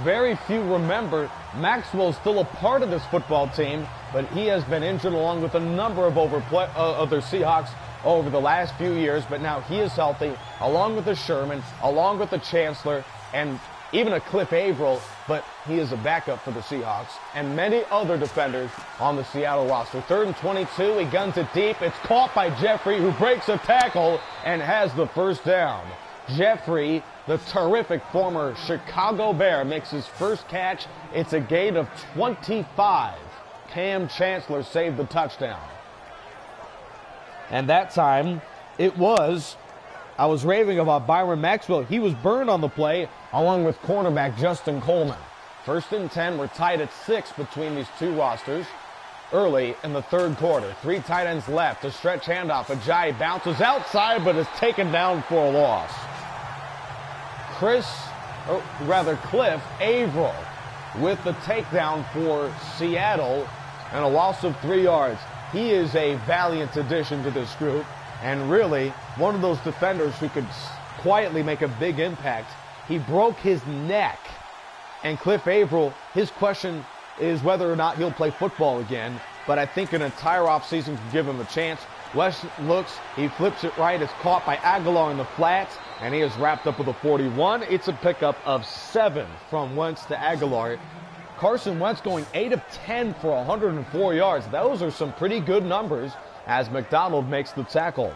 Speaker 1: Very few remember Maxwell is still a part of this football team, but he has been injured along with a number of other Seahawks over the last few years, but now he is healthy, along with the Sherman, along with the Chancellor, and even a Cliff Averill, but he is a backup for the Seahawks, and many other defenders on the Seattle roster. 3rd and 22, he guns it deep. It's caught by Jeffrey, who breaks a tackle and has the first down. Jeffrey, the terrific former Chicago Bear, makes his first catch. It's a gain of 25. Cam Chancellor saved the touchdown. And that time, I was raving about Byron Maxwell. He was burned on the play, along with cornerback Justin Coleman. 1st and 10, we're tied at 6 between these two rosters. Early in the third quarter, 3 tight ends left. A stretch handoff. Ajayi bounces outside, but is taken down for a loss. Cliff Averill with the takedown for Seattle and a loss of 3 yards. He is a valiant addition to this group, and really one of those defenders who could quietly make a big impact. He broke his neck, and Cliff Averill, his question is whether or not he'll play football again, but I think an entire offseason can give him a chance. West looks, he flips it right, it's caught by Aguilar in the flats, and he is wrapped up with a 41. It's a pickup of 7 from Wentz to Aguilar. Carson Wentz going 8 of 10 for 104 yards. Those are some pretty good numbers as McDonald makes the tackle.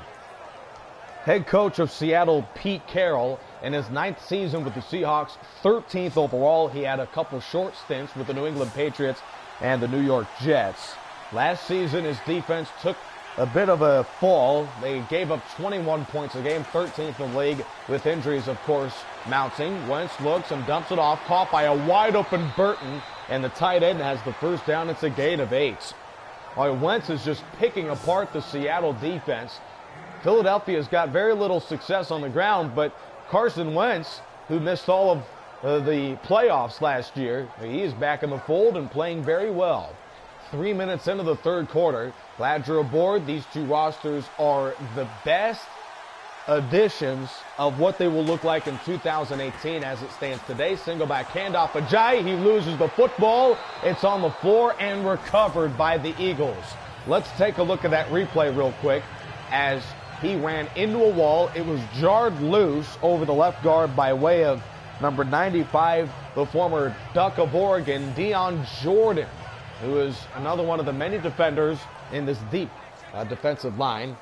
Speaker 1: Head coach of Seattle, Pete Carroll, in his 9th season with the Seahawks, 13th overall. He had a couple short stints with the New England Patriots and the New York Jets. Last season, his defense took a bit of a fall. They gave up 21 points a game, 13th in the league, with injuries, of course, mounting. Wentz looks and dumps it off, caught by a wide-open Burton, and the tight end has the first down. It's a gain of 8. While Wentz is just picking apart the Seattle defense. Philadelphia's got very little success on the ground, but Carson Wentz, who missed all of the playoffs last year, he is back in the fold and playing very well. 3 minutes into the third quarter. Glad you're aboard. These two rosters are the best additions of what they will look like in 2018 as it stands today. Single back handoff. Ajayi, he loses the football. It's on the floor and recovered by the Eagles. Let's take a look at that replay real quick as he ran into a wall. It was jarred loose over the left guard by way of number 95, the former Duck of Oregon, Dion Jordan, who is another one of the many defenders in this deep defensive line.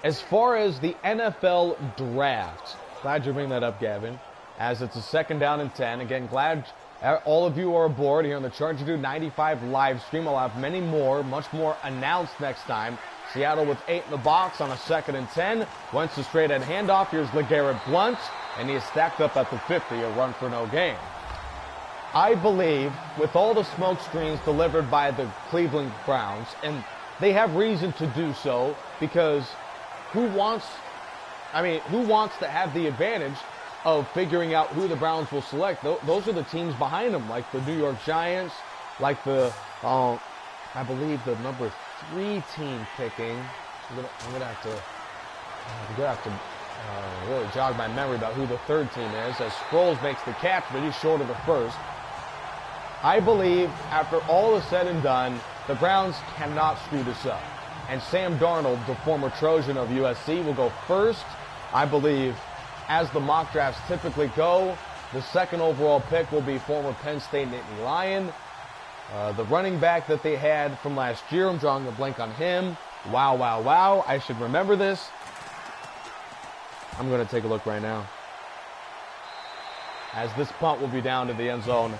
Speaker 1: As far as the NFL draft, glad you bring that up, Gavin, as it's a 2nd down and 10. Again, glad all of you are aboard here on the Chargerdude95 live stream. I'll have many more, much more announced next time. Seattle with 8 in the box on a 2nd and 10. Wentz a straight-head handoff. Here's LeGarrette Blount, and he is stacked up at the 50, a run for no gain. I believe with all the smoke screens delivered by the Cleveland Browns, and they have reason to do so because who wants to have the advantage of figuring out who the Browns will select? Those are the teams behind them, like the New York Giants, like the, I believe the number 3 team picking. I'm gonna have to really jog my memory about who the 3rd team is, as Sproles makes the catch, but he's short of the 1st. I believe after all is said and done, the Browns cannot screw this up. And Sam Darnold, the former Trojan of USC, will go first. I believe, as the mock drafts typically go, the 2nd overall pick will be former Penn State Nittany Lion. The running back that they had from last year, I'm drawing a blank on him. Wow. I should remember this. I'm going to take a look right now. As this punt will be down to the end zone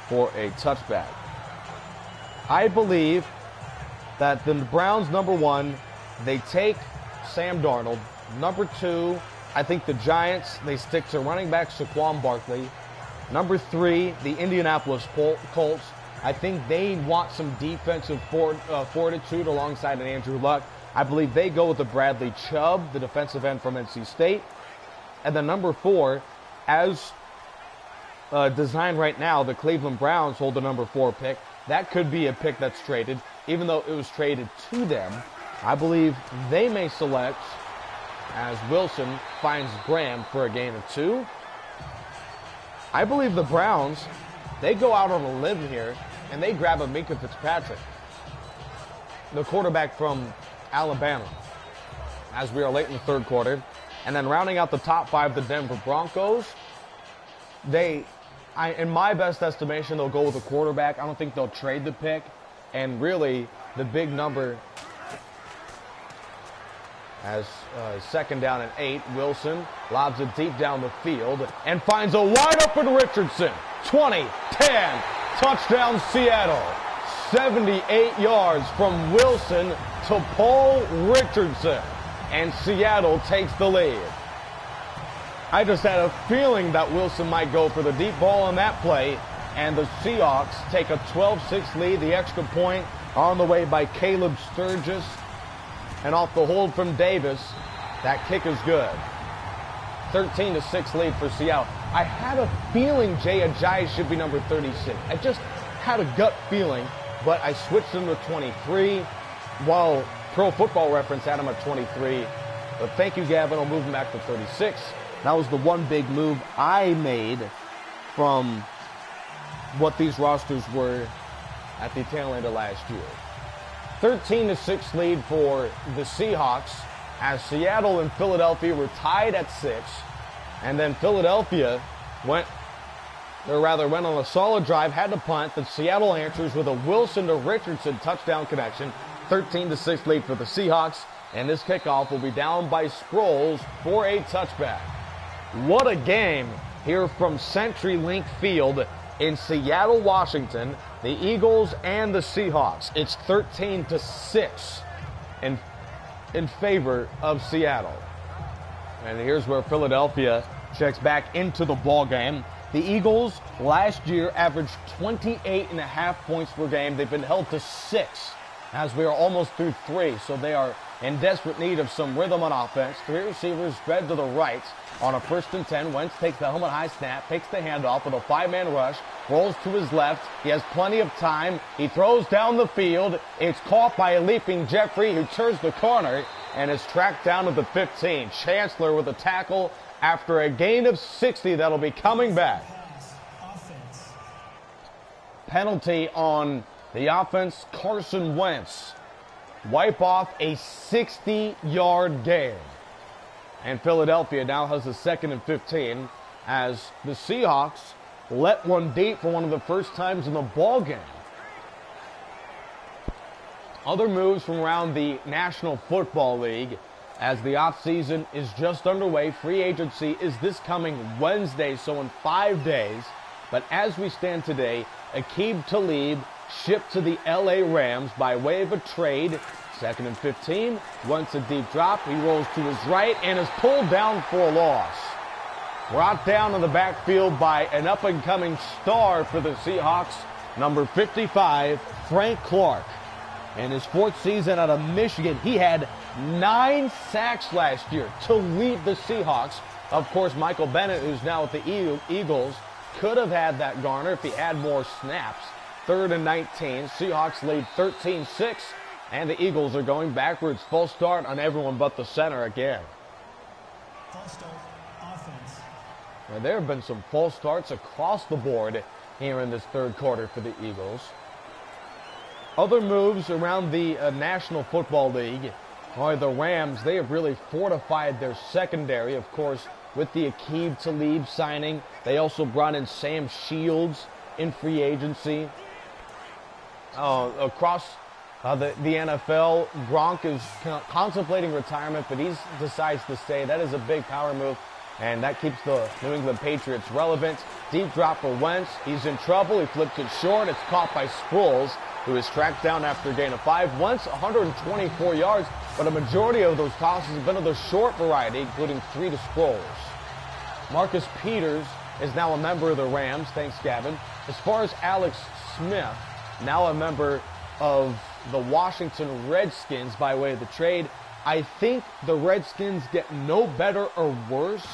Speaker 1: for a touchback. I believe that the Browns, number 1, they take Sam Darnold. Number 2, I think the Giants, they stick to running back Saquon Barkley. Number 3, the Indianapolis Colts. I think they want some defensive fortitude alongside an Andrew Luck. I believe they go with the Bradley Chubb, the defensive end from NC State. And then number 4, as designed right now, the Cleveland Browns hold the number 4 pick. That could be a pick that's traded. Even though it was traded to them, I believe they may select as Wilson finds Graham for a gain of 2. I believe the Browns, they go out on a limb here, and they grab a Minkah Fitzpatrick, the quarterback from Alabama, as we are late in the 3rd quarter. And then rounding out the top 5, the Denver Broncos, in my best estimation, they'll go with a quarterback. I don't think they'll trade the pick. And really, the big number as 2nd down and 8, Wilson lobs it deep down the field and finds a wide open Richardson. 20, 10, touchdown Seattle. 78 yards from Wilson to Paul Richardson. And Seattle takes the lead. I just had a feeling that Wilson might go for the deep ball on that play, and the Seahawks take a 12-6 lead. The extra point on the way by Caleb Sturgis, and off the hold from Davis, that kick is good. 13-6 lead for Seattle. I had a feeling Jay Ajayi should be number 36. I just had a gut feeling, but I switched him to 23, while Pro Football Reference had him at 23. But thank you, Gavin. I'll move him back to 36. That was the one big move I made from what these rosters were at the tail end of last year. 13-6 lead for the Seahawks as Seattle and Philadelphia were tied at 6. And then Philadelphia went on a solid drive, had to punt. The Seattle answers with a Wilson to Richardson touchdown connection. 13-6 lead for the Seahawks. And this kickoff will be down by Sproles for a touchback. What a game here from CenturyLink Field in Seattle, Washington. The Eagles and the Seahawks. It's 13-6 in favor of Seattle. And here's where Philadelphia checks back into the ball game. The Eagles last year averaged 28.5 points per game. They've been held to 6 as we are almost through 3. So they are in desperate need of some rhythm on offense. Three receivers spread to the right on a 1st and 10. Wentz takes the helmet high snap, takes the handoff with a 5-man rush, rolls to his left. He has plenty of time. He throws down the field. It's caught by a leaping Jeffrey, who turns the corner and is tracked down to the 15. Chancellor with a tackle after a gain of 60 that'll be coming back. Penalty on the offense, Carson Wentz. Wipe off a 60-yard gain. And Philadelphia now has a 2nd and 15 as the Seahawks let one deep for one of the first times in the ball game. Other moves from around the National Football League as the offseason is just underway. Free agency is this coming Wednesday, so in 5 days. But as we stand today, Aqib Talib shipped to the LA Rams by way of a trade. 2nd and 15, wants a deep drop. He rolls to his right and is pulled down for a loss. Brought down in the backfield by an up-and-coming star for the Seahawks, number 55, Frank Clark. In his 4th season out of Michigan, he had 9 sacks last year to lead the Seahawks. Of course, Michael Bennett, who's now with the Eagles, could have had that Garner if he had more snaps. 3rd and 19, Seahawks lead 13-6, and the Eagles are going backwards. Full start on everyone but the center again.
Speaker 2: False start, offense.
Speaker 1: Now, there have been some false starts across the board here in this 3rd quarter for the Eagles. Other moves around the National Football League are the Rams. They have really fortified their secondary, of course, with the Aqib Talib signing. They also brought in Sam Shields in free agency. Across the NFL, Gronk is contemplating retirement, but he decides to stay. That is a big power move, and that keeps the New England Patriots relevant. Deep drop for Wentz. He's in trouble. He flips it short. It's caught by Sproles, who is tracked down after a gain of 5. Wentz, 124 yards, but a majority of those tosses have been of the short variety, including 3 to Sproles. Marcus Peters is now a member of the Rams. Thanks, Gavin. As far as Alex Smith, now a member of the Washington Redskins by way of the trade. I think the Redskins get no better or worse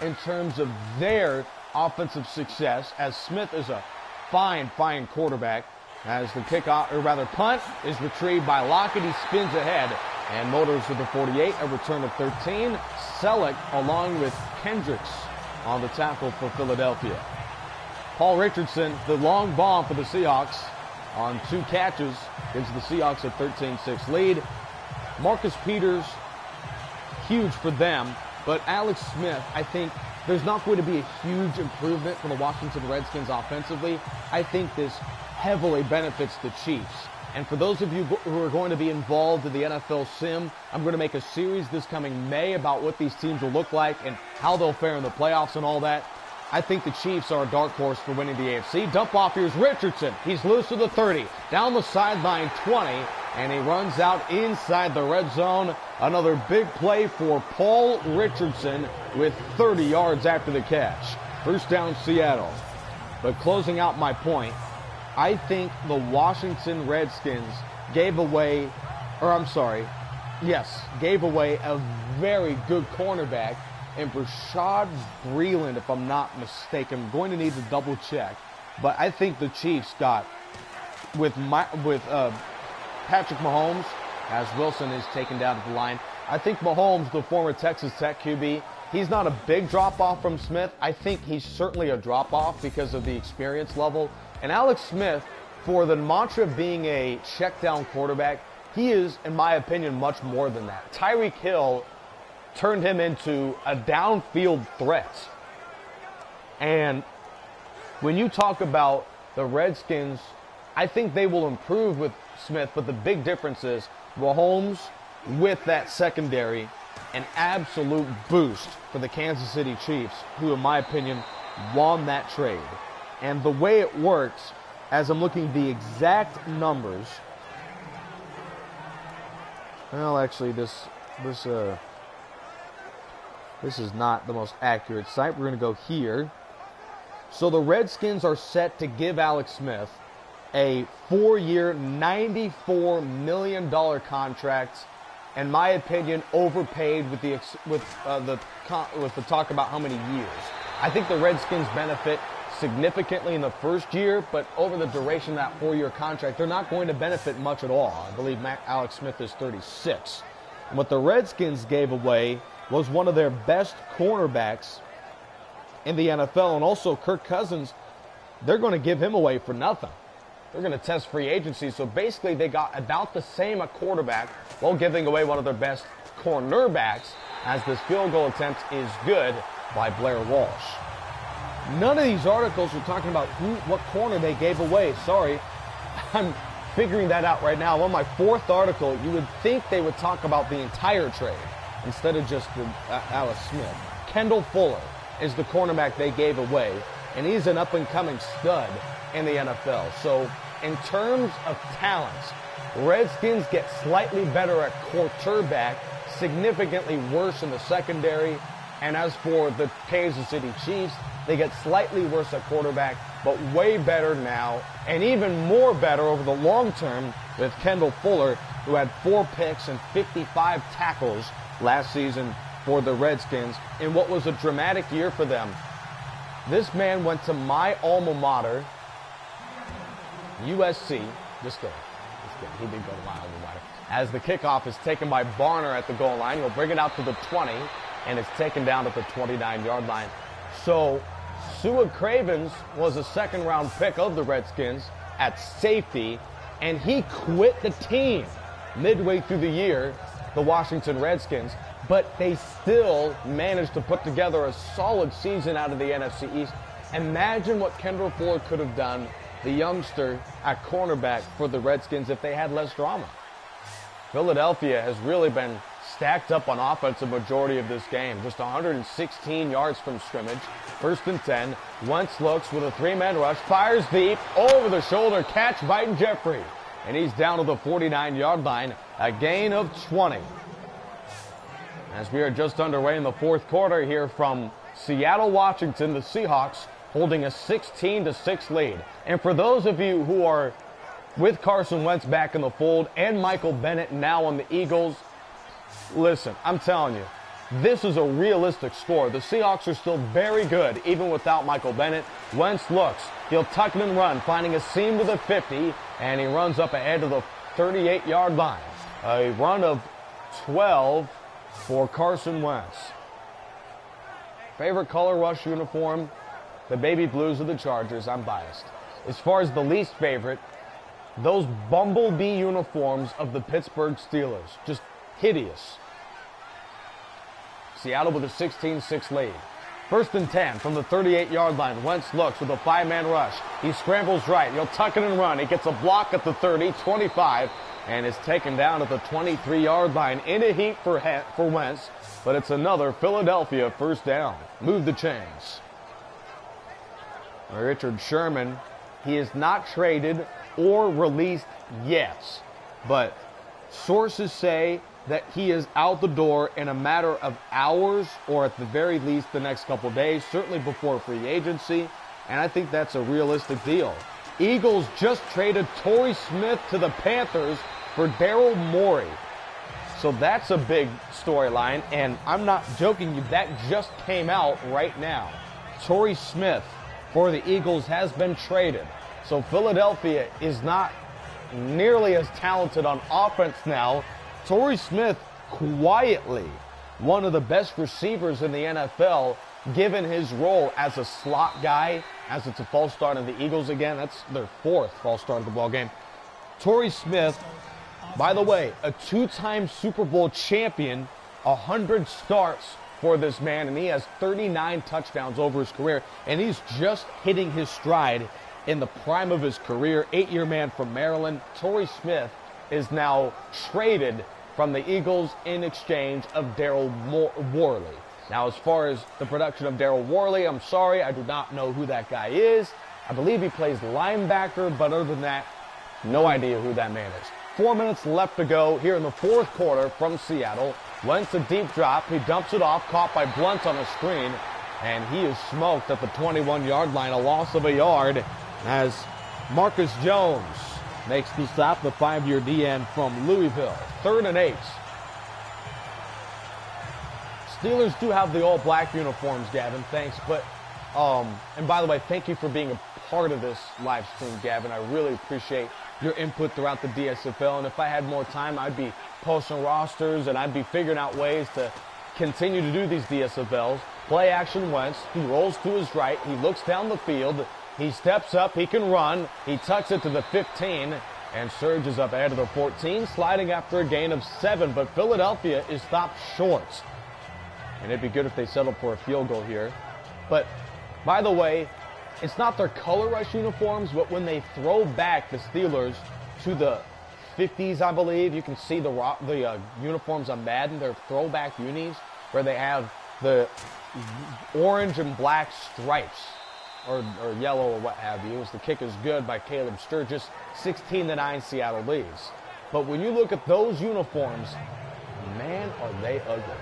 Speaker 1: in terms of their offensive success, as Smith is a fine quarterback. As the kickoff, or rather punt, is retrieved by Lockett. He spins ahead and motors to the 48, a return of 13. Selleck along with Kendricks on the tackle for Philadelphia. Paul Richardson, the long bomb for the Seahawks on 2 catches, gives the Seahawks a 13-6 lead. Marcus Peters, huge for them, but Alex Smith, I think there's not going to be a huge improvement for the Washington Redskins offensively. I think this heavily benefits the Chiefs. And for those of you who are going to be involved in the NFL Sim, I'm going to make a series this coming May about what these teams will look like and how they'll fare in the playoffs and all that. I think the Chiefs are a dark horse for winning the AFC. Dump off, here's Richardson. He's loose to the 30, down the sideline 20, and he runs out inside the red zone. Another big play for Paul Richardson with 30 yards after the catch. First down, Seattle. But closing out my point, I think the Washington Redskins gave away a very good cornerback in Rashad Breeland, if I'm not mistaken. I'm going to need to double check. But I think the Chiefs got, with Patrick Mahomes, as Wilson is taken down at the line, I think Mahomes, the former Texas Tech QB, he's not a big drop-off from Smith. I think he's certainly a drop-off because of the experience level. And Alex Smith, for the mantra of being a check-down quarterback, he is, in my opinion, much more than that. Tyreek Hill turned him into a downfield threat. And when you talk about the Redskins, I think they will improve with Smith, but the big difference is Mahomes with that secondary, an absolute boost for the Kansas City Chiefs, who, in my opinion, won that trade. And the way it works, as I'm looking at the exact numbers, well, actually, this is not the most accurate site. We're going to go here. So the Redskins are set to give Alex Smith a 4-year, $94 million contract in my opinion, overpaid with the talk about how many years. I think the Redskins benefit significantly in the first year, but over the duration of that 4-year contract, they're not going to benefit much at all. I believe Alex Smith is 36. And what the Redskins gave away was one of their best cornerbacks in the NFL, and also Kirk Cousins, they're going to give him away for nothing. They're going to test free agency, so basically they got about the same a quarterback while giving away one of their best cornerbacks, as this field goal attempt is good by Blair Walsh. None of these articles are talking about what corner they gave away. Sorry, I'm figuring that out right now. On my 4th article, you would think they would talk about the entire trade instead of just Alex Smith. Kendall Fuller is the cornerback they gave away, and he's an up-and-coming stud in the NFL. So in terms of talents, Redskins get slightly better at quarterback, significantly worse in the secondary. And as for the Kansas City Chiefs, they get slightly worse at quarterback, but way better now, and even more better over the long term with Kendall Fuller, who had 4 picks and 55 tackles last season for the Redskins in what was a dramatic year for them. This man went to my alma mater, USC. Just kidding. He did go to my alma mater. As the kickoff is taken by Barner at the goal line, he'll bring it out to the 20, and it's taken down at the 29-yard line. So Sua Cravens was a 2nd-round pick of the Redskins at safety, and he quit the team midway through the year, the Washington Redskins, but they still managed to put together a solid season out of the NFC East. Imagine what Kendall Fuller could have done, the youngster at cornerback for the Redskins, if they had less drama. Philadelphia has really been stacked up on offense a majority of this game. Just 116 yards from scrimmage. 1st and 10. Wentz looks with a 3-man rush. Fires deep. Over the shoulder. Catch by Jeffrey. And he's down to the 49-yard line. A gain of 20. As we are just underway in the 4th quarter here from Seattle, Washington, the Seahawks holding a 16-6 lead. And for those of you who are with Carson Wentz back in the fold and Michael Bennett now on the Eagles, listen, I'm telling you, this is a realistic score. The Seahawks are still very good, even without Michael Bennett. Wentz looks. He'll tuck it and run, finding a seam to the 50, and he runs up ahead to the 38-yard line. A run of 12 for Carson Wentz. Favorite color rush uniform? The baby blues of the Chargers. I'm biased. As far as the least favorite, those bumblebee uniforms of the Pittsburgh Steelers. Just hideous. Seattle with a 16-6 lead. 1st and 10 from the 38-yard line. Wentz looks with a 5-man rush. He scrambles right. He'll tuck it and run. He gets a block at the 30, 25, and is taken down at the 23-yard line. In a heat for Wentz, but it's another Philadelphia 1st down. Move the chains. Richard Sherman, he is not traded or released yet, but sources say that he is out the door in a matter of hours, or at the very least the next couple days, certainly before free agency, and I think that's a realistic deal. Eagles just traded Torrey Smith to the Panthers for Daryl Morey. So that's a big storyline, and I'm not joking you, that just came out right now. Torrey Smith for the Eagles has been traded. So Philadelphia is not nearly as talented on offense now. Torrey Smith, quietly one of the best receivers in the NFL, given his role as a slot guy, as it's a false start in the Eagles again. That's their 4th false start of the ball game. Torrey Smith, by the way, a 2-time Super Bowl champion, 100 starts for this man, and he has 39 touchdowns over his career, and he's just hitting his stride in the prime of his career. 8-year man from Maryland. Torrey Smith is now traded from the Eagles in exchange of Daryl Worley. Now, as far as the production of Daryl Worley, I'm sorry, I do not know who that guy is. I believe he plays linebacker, but other than that, no idea who that man is. 4 minutes left to go here in the 4th quarter from Seattle. Wentz a deep drop. He dumps it off, caught by Blunt on the screen, and he is smoked at the 21-yard line, a loss of a yard, as Marcus Jones makes the stop, the 5-year DN from Louisville. 3rd and 8 Steelers do have the all-black uniforms, Gavin. Thanks. But, and by the way, thank you for being a part of this live stream, Gavin. I really appreciate your input throughout the DSFL. And if I had more time, I'd be posting rosters and I'd be figuring out ways to continue to do these DSFLs. Play action Wentz. He rolls to his right. He looks down the field. He steps up. He can run. He tucks it to the 15 and surges up ahead of the 14, sliding after a gain of 7. But Philadelphia is stopped short. And it'd be good if they settled for a field goal here. But, by the way, it's not their color rush uniforms, but when they throw back the Steelers to the 50s, I believe, you can see the uniforms on Madden. They're throwback unis where they have the orange and black stripes, or yellow or what have you. It was the kick is good by Caleb Sturgis. 16-9 Seattle leads. But when you look at those uniforms, man, are they ugly.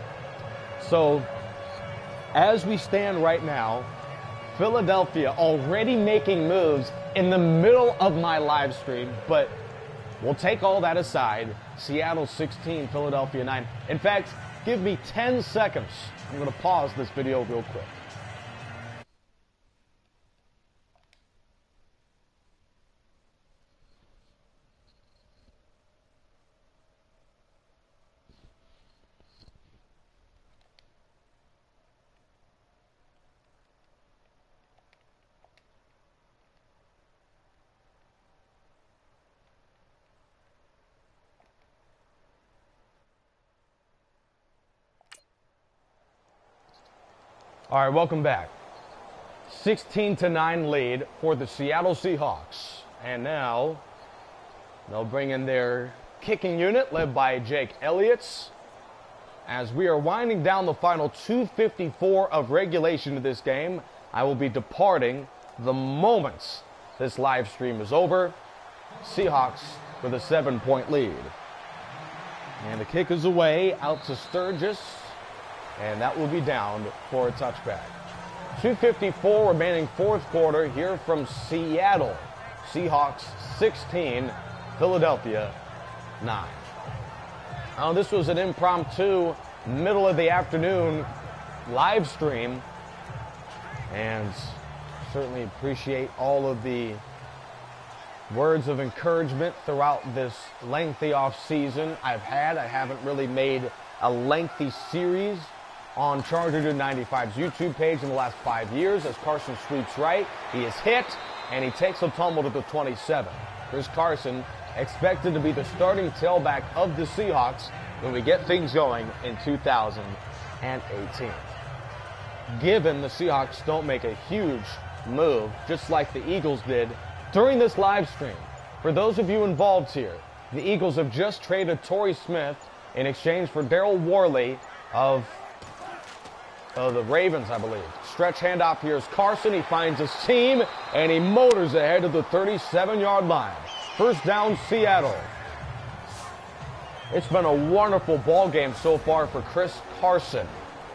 Speaker 1: So, as we stand right now, Philadelphia already making moves in the middle of my live stream, but we'll take all that aside. Seattle 16, Philadelphia 9. In fact, give me 10 seconds. I'm going to pause this video real quick. All right, welcome back. 16-9 lead for the Seattle Seahawks. And now they'll bring in their kicking unit led by Jake Elliott. As we are winding down the final 2:54 of regulation of this game, I will be departing the moment this live stream is over. Seahawks with a 7-point lead. And the kick is away out to Sturgis. And that will be down for a touchback. 2:54 remaining fourth quarter here from Seattle. Seahawks 16, Philadelphia 9. Now this was an impromptu middle of the afternoon live stream. And certainly appreciate all of the words of encouragement throughout this lengthy off season I haven't really made a lengthy series on Chargerdude95's YouTube page in the last 5 years. As Carson sweeps right, he is hit, and he takes a tumble to the 27. Chris Carson expected to be the starting tailback of the Seahawks when we get things going in 2018. Given the Seahawks don't make a huge move, just like the Eagles did during this live stream. For those of you involved here, the Eagles have just traded Torrey Smith in exchange for Daryl Worley of the Ravens, I believe. Stretch handoff here is Carson. He finds his team, and he motors ahead to the 37-yard line. First down, Seattle. It's been a wonderful ball game so far for Chris Carson.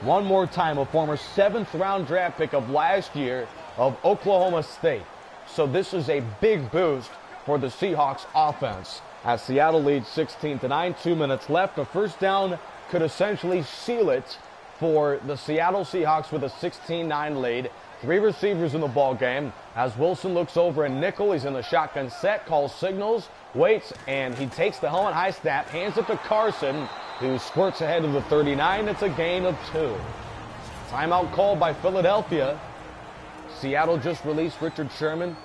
Speaker 1: One more time, a former 7th-round draft pick of last year of Oklahoma State. So this is a big boost for the Seahawks offense as Seattle leads 16-9. 2 minutes left. A first down could essentially seal it for the Seattle Seahawks with a 16-9 lead. 3 receivers in the ball game. As Wilson looks over in nickel, he's in the shotgun set, calls signals, waits, and he takes the helmet high snap, hands it to Carson, who squirts ahead of the 39. It's a gain of 2. Timeout called by Philadelphia. Seattle just released Richard Sherman.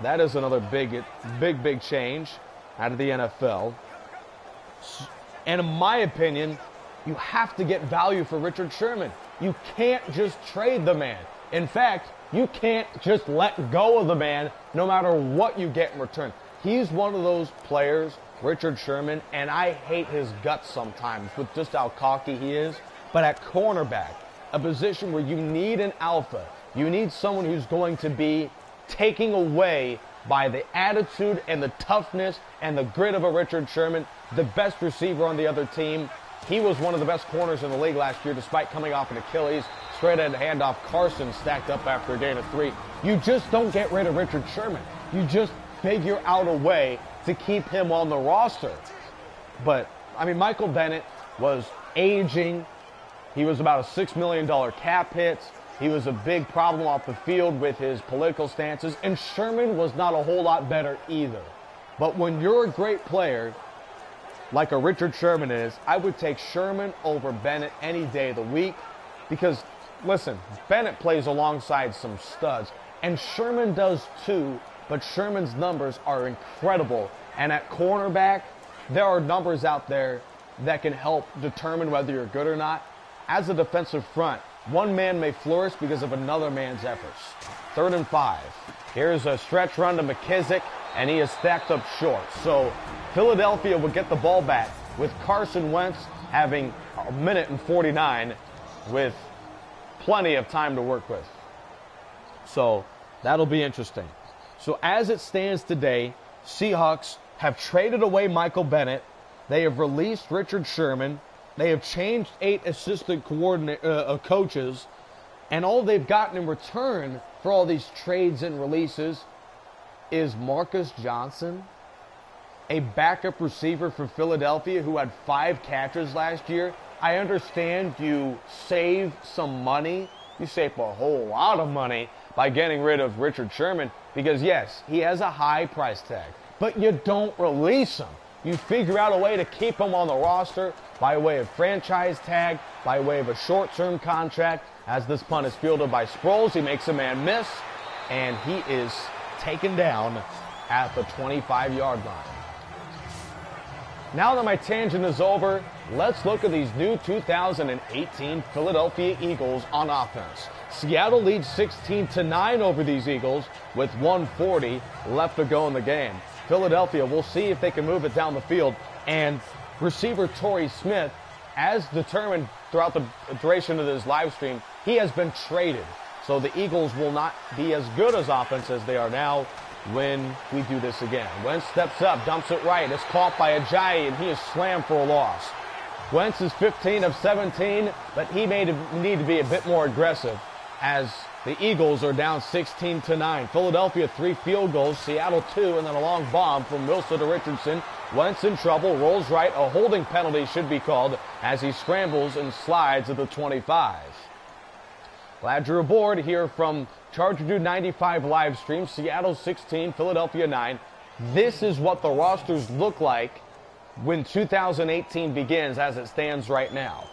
Speaker 1: That is another big change out of the NFL. And in my opinion, you have to get value for Richard Sherman. You can't just trade the man. In fact, you can't just let go of the man no matter what you get in return. He's one of those players, Richard Sherman, and I hate his guts sometimes with just how cocky he is. But at cornerback, a position where you need an alpha, you need someone who's going to be taking away by the attitude and the toughness and the grit of a Richard Sherman, the best receiver on the other team. He was one of the best corners in the league last year despite coming off an Achilles. Straight ahead handoff, Carson stacked up after a gain of 3. You just don't get rid of Richard Sherman. You just figure out a way to keep him on the roster. But, I mean, Michael Bennett was aging He was about a $6 million cap hit. He was a big problem off the field with his political stances, and Sherman was not a whole lot better either. But when you're a great player, like a Richard Sherman is, I would take Sherman over Bennett any day of the week because, listen, Bennett plays alongside some studs, and Sherman does too, but Sherman's numbers are incredible. And at cornerback, there are numbers out there that can help determine whether you're good or not. As a defensive front, one man may flourish because of another man's efforts. 3rd and 5. Here's a stretch run to McKissick, and he is stacked up short. So Philadelphia would get the ball back with Carson Wentz having a minute and 49 with plenty of time to work with. So that'll be interesting. So as it stands today, Seahawks have traded away Michael Bennett. They have released Richard Sherman. They have changed 8 assistant coaches. And all they've gotten in return for all these trades and releases is Marcus Johnson, a backup receiver for Philadelphia who had 5 catches last year. I understand you save some money. You save a whole lot of money by getting rid of Richard Sherman because, yes, he has a high price tag. But you don't release him. You figure out a way to keep him on the roster by way of franchise tag, by way of a short-term contract. As this punt is fielded by Sproles, he makes a man miss, and he is taken down at the 25-yard line. Now that my tangent is over, let's look at these new 2018 Philadelphia Eagles on offense. Seattle leads 16-9 over these Eagles with 1:40 left to go in the game. Philadelphia, we'll see if they can move it down the field. And receiver Torrey Smith, as determined throughout the duration of this live stream, he has been traded. So the Eagles will not be as good as offense as they are now when we do this again. Wentz steps up, dumps it right. It's caught by Ajayi, and he is slammed for a loss. Wentz is 15 of 17, but he may need to be a bit more aggressive as the Eagles are down 16-9. Philadelphia 3 field goals, Seattle 2, and then a long bomb from Wilson to Richardson. Wentz in trouble, rolls right. A holding penalty should be called as he scrambles and slides at the 25. Glad you're aboard here from Chargerdude95 live stream. Seattle 16, Philadelphia 9. This is what the rosters look like when 2018 begins as it stands right now.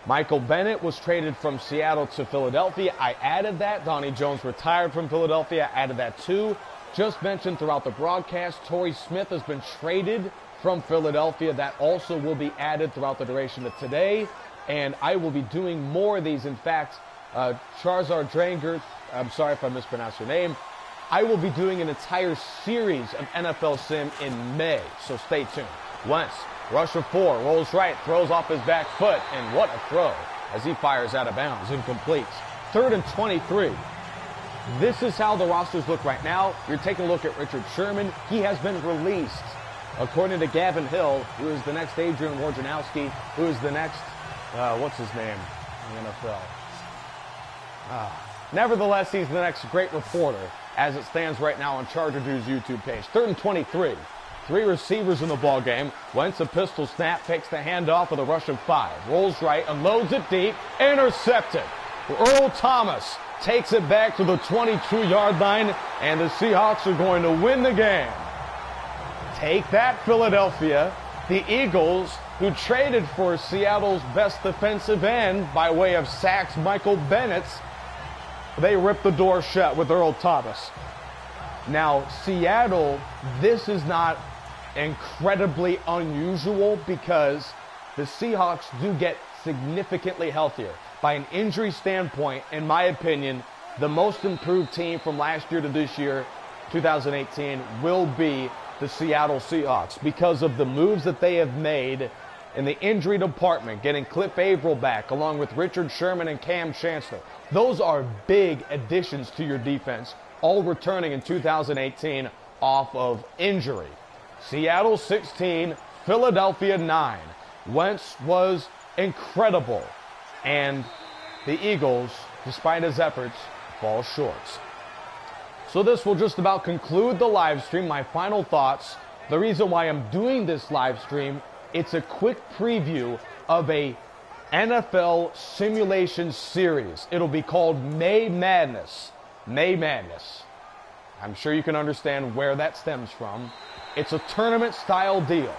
Speaker 1: Michael Bennett was traded from Seattle to Philadelphia. I added that. Donnie Jones retired from Philadelphia. I added that too. Just mentioned throughout the broadcast, Torrey Smith has been traded from Philadelphia. That also will be added throughout the duration of today. And I will be doing more of these. In fact, Chargerdude95, I'm sorry if I mispronounced your name. I will be doing an entire series of NFL Sim in May. So stay tuned. Wentz. Rush of 4, rolls right, throws off his back foot, and what a throw as he fires out of bounds, incomplete. 3rd and 23. This is how the rosters look right now. You're taking a look at Richard Sherman. He has been released. According to Gavin Hill, who is the next Adrian Wojnarowski, who is the next, what's his name in the NFL? Nevertheless, he's the next great reporter as it stands right now on Chargerdude's YouTube page. 3rd and 23. 3 receivers in the ball game. Wentz a pistol snap, takes the handoff with a rush of 5. Rolls right, unloads it deep, intercepted. Earl Thomas takes it back to the 22-yard line, and the Seahawks are going to win the game. Take that, Philadelphia. The Eagles, who traded for Seattle's best defensive end by way of sacks, Michael Bennett, they ripped the door shut with Earl Thomas. Now, Seattle, this is not incredibly unusual because the Seahawks do get significantly healthier. By an injury standpoint, in my opinion, the most improved team from last year to this year, 2018, will be the Seattle Seahawks because of the moves that they have made in the injury department, getting Cliff Averill back along with Richard Sherman and Cam Chancellor. Those are big additions to your defense, all returning in 2018 off of injury. Seattle 16, Philadelphia 9. Wentz was incredible, and the Eagles, despite his efforts, fall short. So this will just about conclude the live stream. My final thoughts. The reason why I'm doing this live stream, it's a quick preview of a NFL simulation series. It'll be called May Madness. May Madness. I'm sure you can understand where that stems from. It's a tournament-style deal.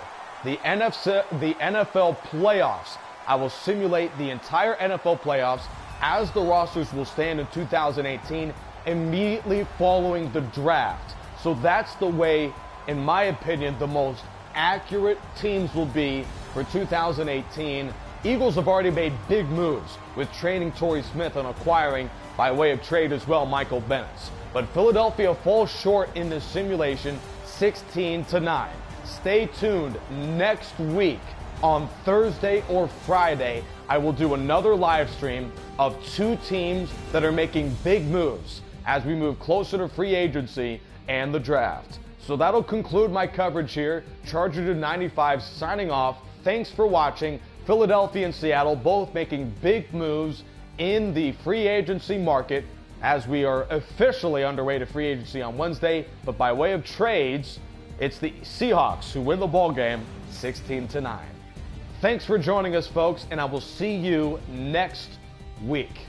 Speaker 1: The NFL playoffs. I will simulate the entire NFL playoffs as the rosters will stand in 2018 immediately following the draft. So that's the way, in my opinion, the most accurate teams will be for 2018. Eagles have already made big moves with trading Torrey Smith and acquiring, by way of trade as well, Michael Bennett. But Philadelphia falls short in this simulation 16-9. Stay tuned next week on Thursday or Friday. I will do another live stream of two teams that are making big moves as we move closer to free agency and the draft. So that'll conclude my coverage here. Chargerdude95 signing off. Thanks for watching. Philadelphia and Seattle both making big moves in the free agency market as we are officially underway to free agency on Wednesday. But by way of trades, it's the Seahawks who win the ball game 16-9. Thanks for joining us, folks, and I will see you next week.